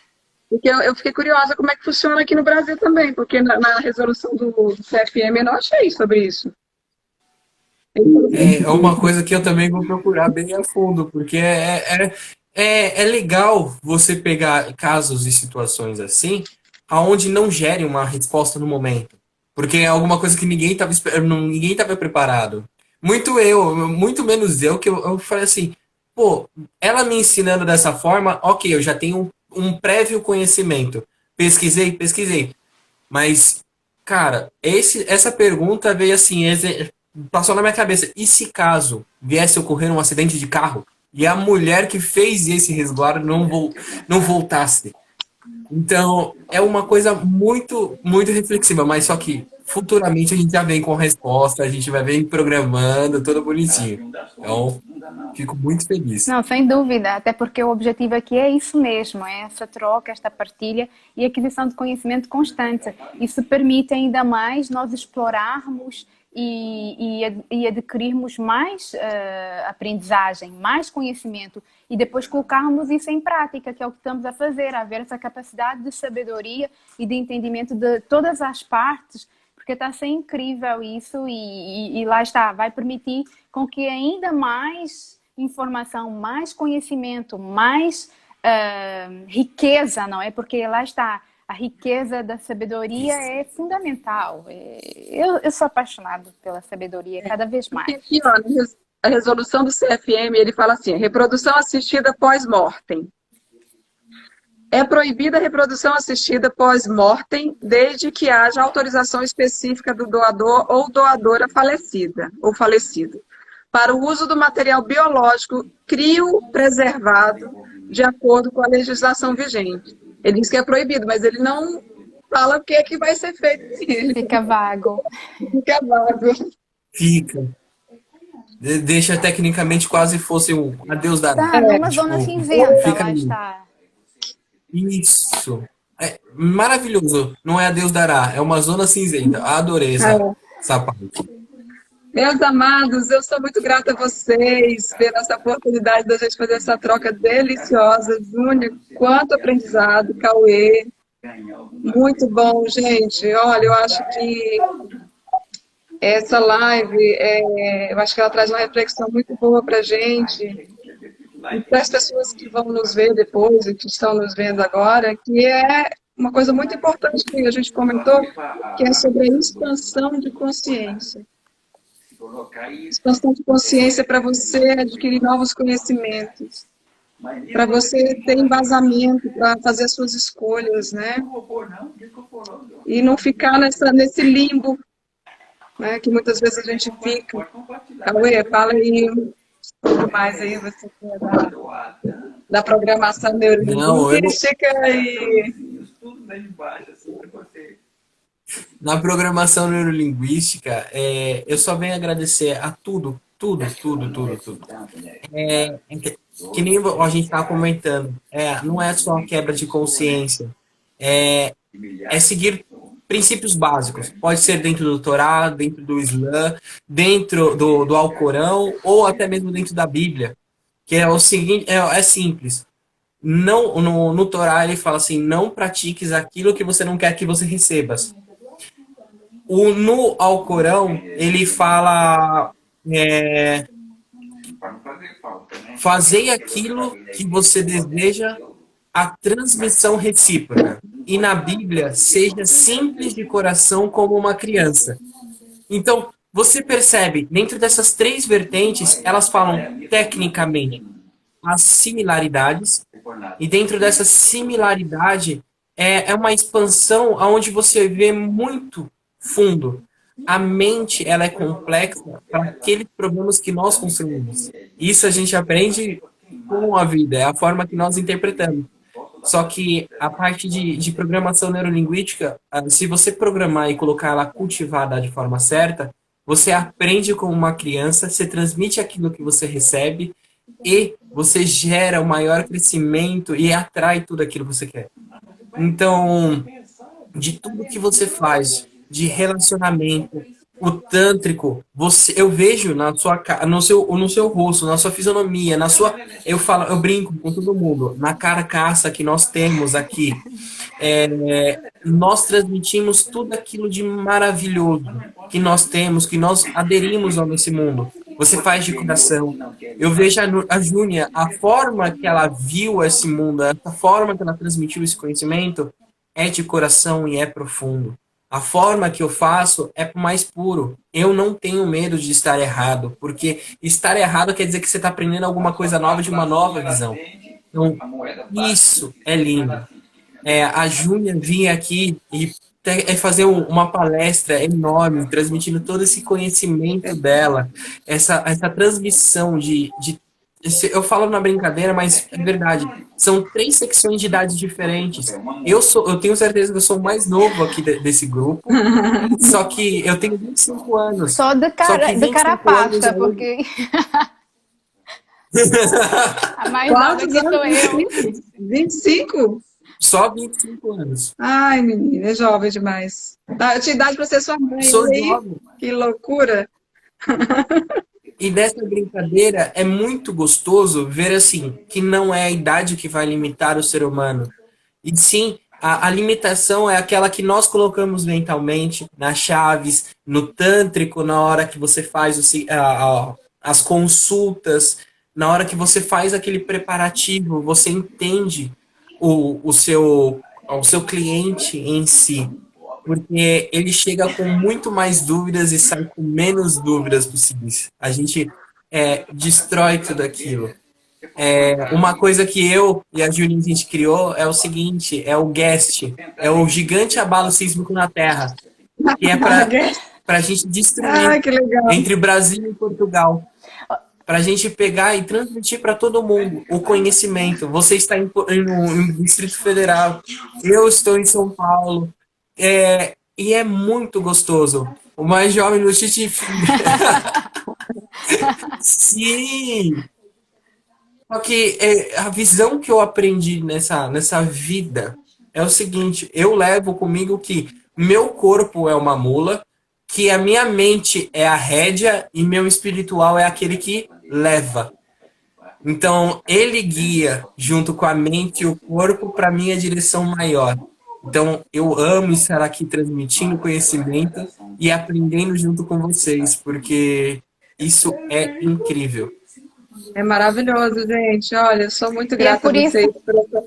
Porque eu fiquei curiosa como é que funciona aqui no Brasil também, porque na resolução do CFM eu não achei sobre isso. É uma coisa que eu também vou procurar bem a fundo, porque é legal você pegar casos e situações assim, aonde não gere uma resposta no momento. Porque é alguma coisa que ninguém estava esperando, ninguém estava preparado. Muito menos eu, que eu falei assim, pô, ela me ensinando dessa forma, ok, eu já tenho um prévio conhecimento. Pesquisei. Mas, cara, essa pergunta veio assim, passou na minha cabeça. E se caso viesse a ocorrer um acidente de carro e a mulher que fez esse resguardo não voltasse? Então, é uma coisa muito, muito reflexiva, mas só que futuramente a gente já vem com a resposta, a gente vai vir programando, tudo bonitinho. Então, fico muito feliz. Não, sem dúvida, até porque o objetivo aqui é isso mesmo, é essa troca, esta partilha e aquisição de conhecimento constante. Isso permite ainda mais nós explorarmos e adquirirmos mais aprendizagem, mais conhecimento e depois colocarmos isso em prática, que é o que estamos a fazer, a haver essa capacidade de sabedoria e de entendimento de todas as partes, porque está a ser incrível isso e lá está, vai permitir com que ainda mais informação, mais conhecimento, mais riqueza, não é? Porque lá está, a riqueza da sabedoria é fundamental. Eu sou apaixonada pela sabedoria, cada vez mais. Aqui, ó, a resolução do CFM, ele fala assim, reprodução assistida pós-mortem. É proibida a reprodução assistida pós-mortem, desde que haja autorização específica do doador ou doadora falecida ou falecido, para o uso do material biológico criopreservado, de acordo com a legislação vigente. Ele diz que é proibido, mas ele não fala o que é que vai ser feito. Fica vago. Fica vago. Fica. Deixa tecnicamente quase fosse um adeus da Tá numa zona cinzenta, fica lá ali. está. Isso. É maravilhoso. Não é a Deus dará, é uma zona cinzenta. Adorei essa parte. Meus amados, eu sou muito grata a vocês pela essa oportunidade da gente fazer essa troca deliciosa. Júnior, quanto aprendizado, Cauê. Muito bom, gente. Olha, eu acho que essa live, eu acho que ela traz uma reflexão muito boa para a gente e para as pessoas que vão nos ver depois e que estão nos vendo agora, que é uma coisa muito importante que a gente comentou, que é sobre a expansão de consciência. Expansão de consciência para você adquirir novos conhecimentos, para você ter embasamento para fazer as suas escolhas, né? E não ficar nesse limbo, né, que muitas vezes a gente fica. Cauê, fala aí um pouco mais aí, você que é da programação Não, eu não, neurolinguística e... na programação neurolinguística, eu só venho agradecer a tudo, tudo, tudo, tudo, tudo. Que nem a gente estava comentando, não é só a quebra de consciência, é seguir princípios básicos. Pode ser dentro do Torá, dentro do Islã, dentro do Alcorão ou até mesmo dentro da Bíblia. Que é o seguinte, é simples. Não, no Torá ele fala assim, não pratiques aquilo que você não quer que você recebas. No Alcorão ele fala fazei aquilo que você deseja, a transmissão recíproca. E na Bíblia, seja simples de coração como uma criança. Então, você percebe, dentro dessas três vertentes, elas falam tecnicamente as similaridades, e dentro dessa similaridade é uma expansão onde você vê muito fundo. A mente ela é complexa para aqueles problemas que nós construímos. Isso a gente aprende com a vida, é a forma que nós interpretamos. Só que a parte de programação neurolinguística, se você programar e colocar ela cultivada de forma certa, você aprende como uma criança, você transmite aquilo que você recebe e você gera o maior crescimento e atrai tudo aquilo que você quer. Então, de tudo que você faz, de relacionamento, o tântrico, eu vejo no seu rosto, na sua fisionomia, eu brinco com todo mundo, na carcaça que nós temos aqui, nós transmitimos tudo aquilo de maravilhoso que nós temos, que nós aderimos ao nesse mundo. Você faz de coração. Eu vejo a Júnia, a forma que ela viu esse mundo, a forma que ela transmitiu esse conhecimento, é de coração e é profundo. A forma que eu faço é mais puro. Eu não tenho medo de estar errado, porque estar errado quer dizer que você está aprendendo alguma coisa nova de uma nova visão. Então, isso é lindo. A Júlia vinha aqui e fazer uma palestra enorme, transmitindo todo esse conhecimento dela, essa transmissão eu falo na brincadeira, mas é verdade. São 3 secções de idades diferentes. Eu tenho certeza que eu sou o mais novo aqui desse grupo. Só que eu tenho 25 anos. Só de carapaça, porque a mais nova que sou eu. 25? Só 25 anos. Ai, menina, é jovem demais. Eu tinha idade para ser sua mãe. Sou jovem. Que loucura. E dessa brincadeira é muito gostoso ver assim, que não é a idade que vai limitar o ser humano. E sim, a limitação é aquela que nós colocamos mentalmente, nas chaves, no tântrico, na hora que você faz as consultas, na hora que você faz aquele preparativo, você entende o seu cliente em si. Porque ele chega com muito mais dúvidas e sai com menos dúvidas possíveis. A gente destrói tudo aquilo. Uma coisa que eu e a Julinha a gente criou é o seguinte, é o GUEST, é o gigante abalo sísmico na Terra, que é para a gente destruir entre Brasil e Portugal. Para a gente pegar e transmitir para todo mundo o conhecimento. Você está no Distrito Federal, eu estou em São Paulo, e é muito gostoso. O mais jovem no Titi. Sim! Só que a visão que eu aprendi nessa vida é o seguinte, eu levo comigo que meu corpo é uma mula, que a minha mente é a rédea e meu espiritual é aquele que leva. Então, ele guia junto com a mente e o corpo para minha direção maior. Então, eu amo estar aqui transmitindo conhecimento e aprendendo junto com vocês, porque isso é incrível. É maravilhoso, gente. Olha, eu sou muito E é grata a por isso, vocês por essa.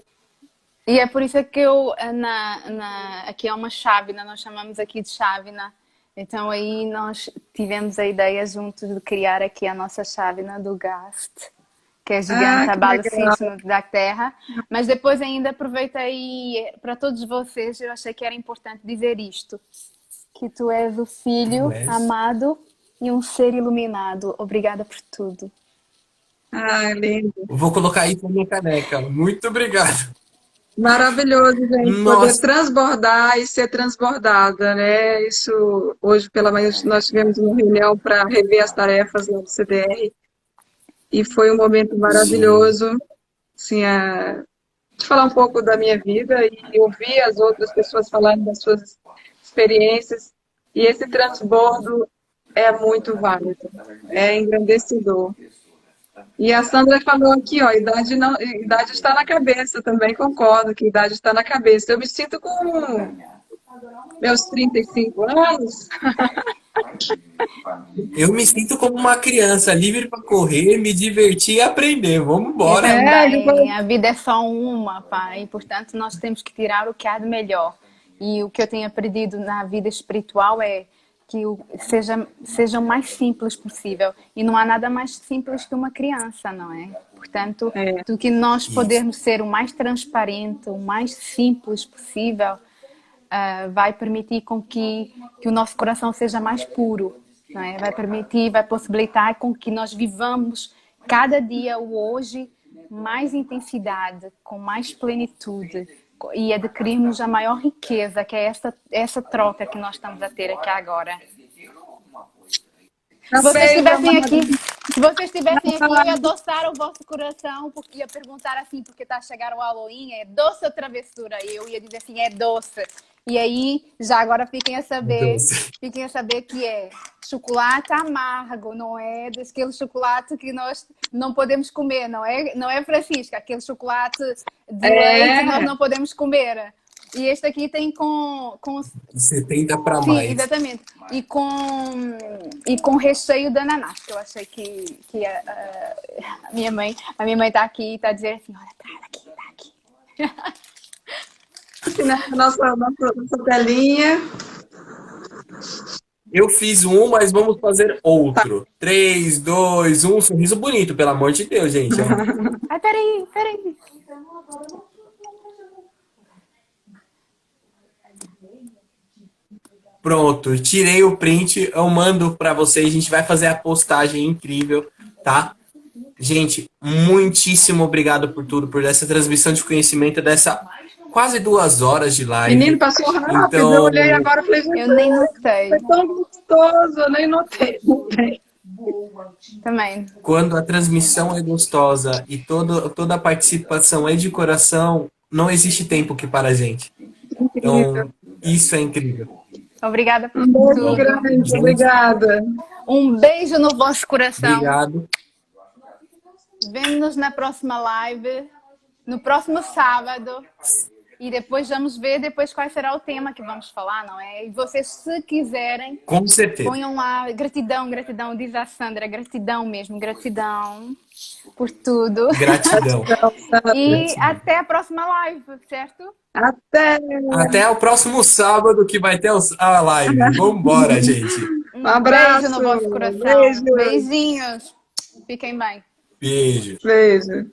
e é por isso que eu, aqui é uma chávena, nós chamamos aqui de chávena. Então aí nós tivemos a ideia juntos de criar aqui a nossa chávena do GAST, que é Ah, gigante que abaixo legal. da terra. Mas depois ainda aproveitei para todos vocês, eu achei que era importante dizer isto, que tu és o filho Mas amado e um ser iluminado. Obrigada por tudo. Ah, lindo. eu vou colocar isso na minha caneca. Muito obrigado. Maravilhoso, gente, poder Nossa, transbordar e ser transbordada, né? Isso, hoje pela manhã, nós tivemos uma reunião para rever as tarefas lá do CDR e foi um momento sim. maravilhoso, assim, de falar um pouco da minha vida e ouvir as outras pessoas falarem das suas experiências. E esse transbordo é muito válido, é engrandecedor. E a Sandra falou aqui, ó, idade, não, idade está na cabeça, também concordo que idade está na cabeça. Eu me sinto com meus 35 anos. Eu me sinto como uma criança, livre para correr, me divertir e aprender. Vamos Eu embora. É, também. A vida é só uma, pai. E, portanto, nós temos que tirar o que há de melhor. E o que eu tenho aprendido na vida espiritual é que seja o mais simples possível. E não há nada mais simples que uma criança, não é? Portanto, é, do que nós Isso. podermos ser o mais transparente, o mais simples possível, vai permitir com que o nosso coração seja mais puro, não é? Vai permitir, vai possibilitar com que nós vivamos cada dia o hoje mais intensidade, com mais plenitude e adquirirmos a maior riqueza, que é essa troca que nós estamos a ter aqui agora. Se vocês também, estivessem aqui, amada. se vocês estivessem aqui, eu ia adoçar o vosso coração, porque ia perguntar assim, porque está a chegar o Halloween, é doce ou travessura? E eu ia dizer assim, é doce. E aí, já agora Doce. fiquem a saber que é chocolate amargo, não é daquele chocolate que nós não podemos comer, não é, Francisca? Aquele chocolate de leite nós É, não podemos comer. E este aqui tem com 70 para sim, mais. exatamente. E com recheio de ananás, que eu achei que a minha mãe está aqui e está a dizer assim, olha, tá aqui. aqui na nossa telinha. Eu fiz um, mas vamos fazer outro. 3, 2, 1. Sorriso bonito, pelo amor de Deus, gente. Ó. Ai, peraí. Pronto, tirei o print, eu mando para vocês. A gente vai fazer a postagem incrível, tá? Gente, muitíssimo obrigado por tudo, por essa transmissão de conhecimento, dessa quase 2 horas de Menino, live. passou rápido. Eu olhei Então, agora e falei, gente, Eu nem notei foi tão gostoso. Eu nem notei. também. quando a transmissão é gostosa e toda a participação é de coração, não existe tempo que para a gente. Incrível. Então, isso é incrível. Obrigada por Um beijo Então, tudo. grande. gente, Obrigada. Um beijo no vosso coração. obrigado. Vemo-nos na próxima live, no próximo sábado. E depois vamos ver qual será o tema que vamos falar, não é? E vocês, se quiserem, Com certeza. ponham lá gratidão, diz a Sandra, gratidão mesmo, gratidão por tudo. Gratidão. E até a próxima live, certo? Até. Até o próximo sábado que vai ter a live. Vambora, gente. Um abraço. Beijo no vosso coração. Beijo. Beijinhos. Fiquem bem. Beijo. Beijo.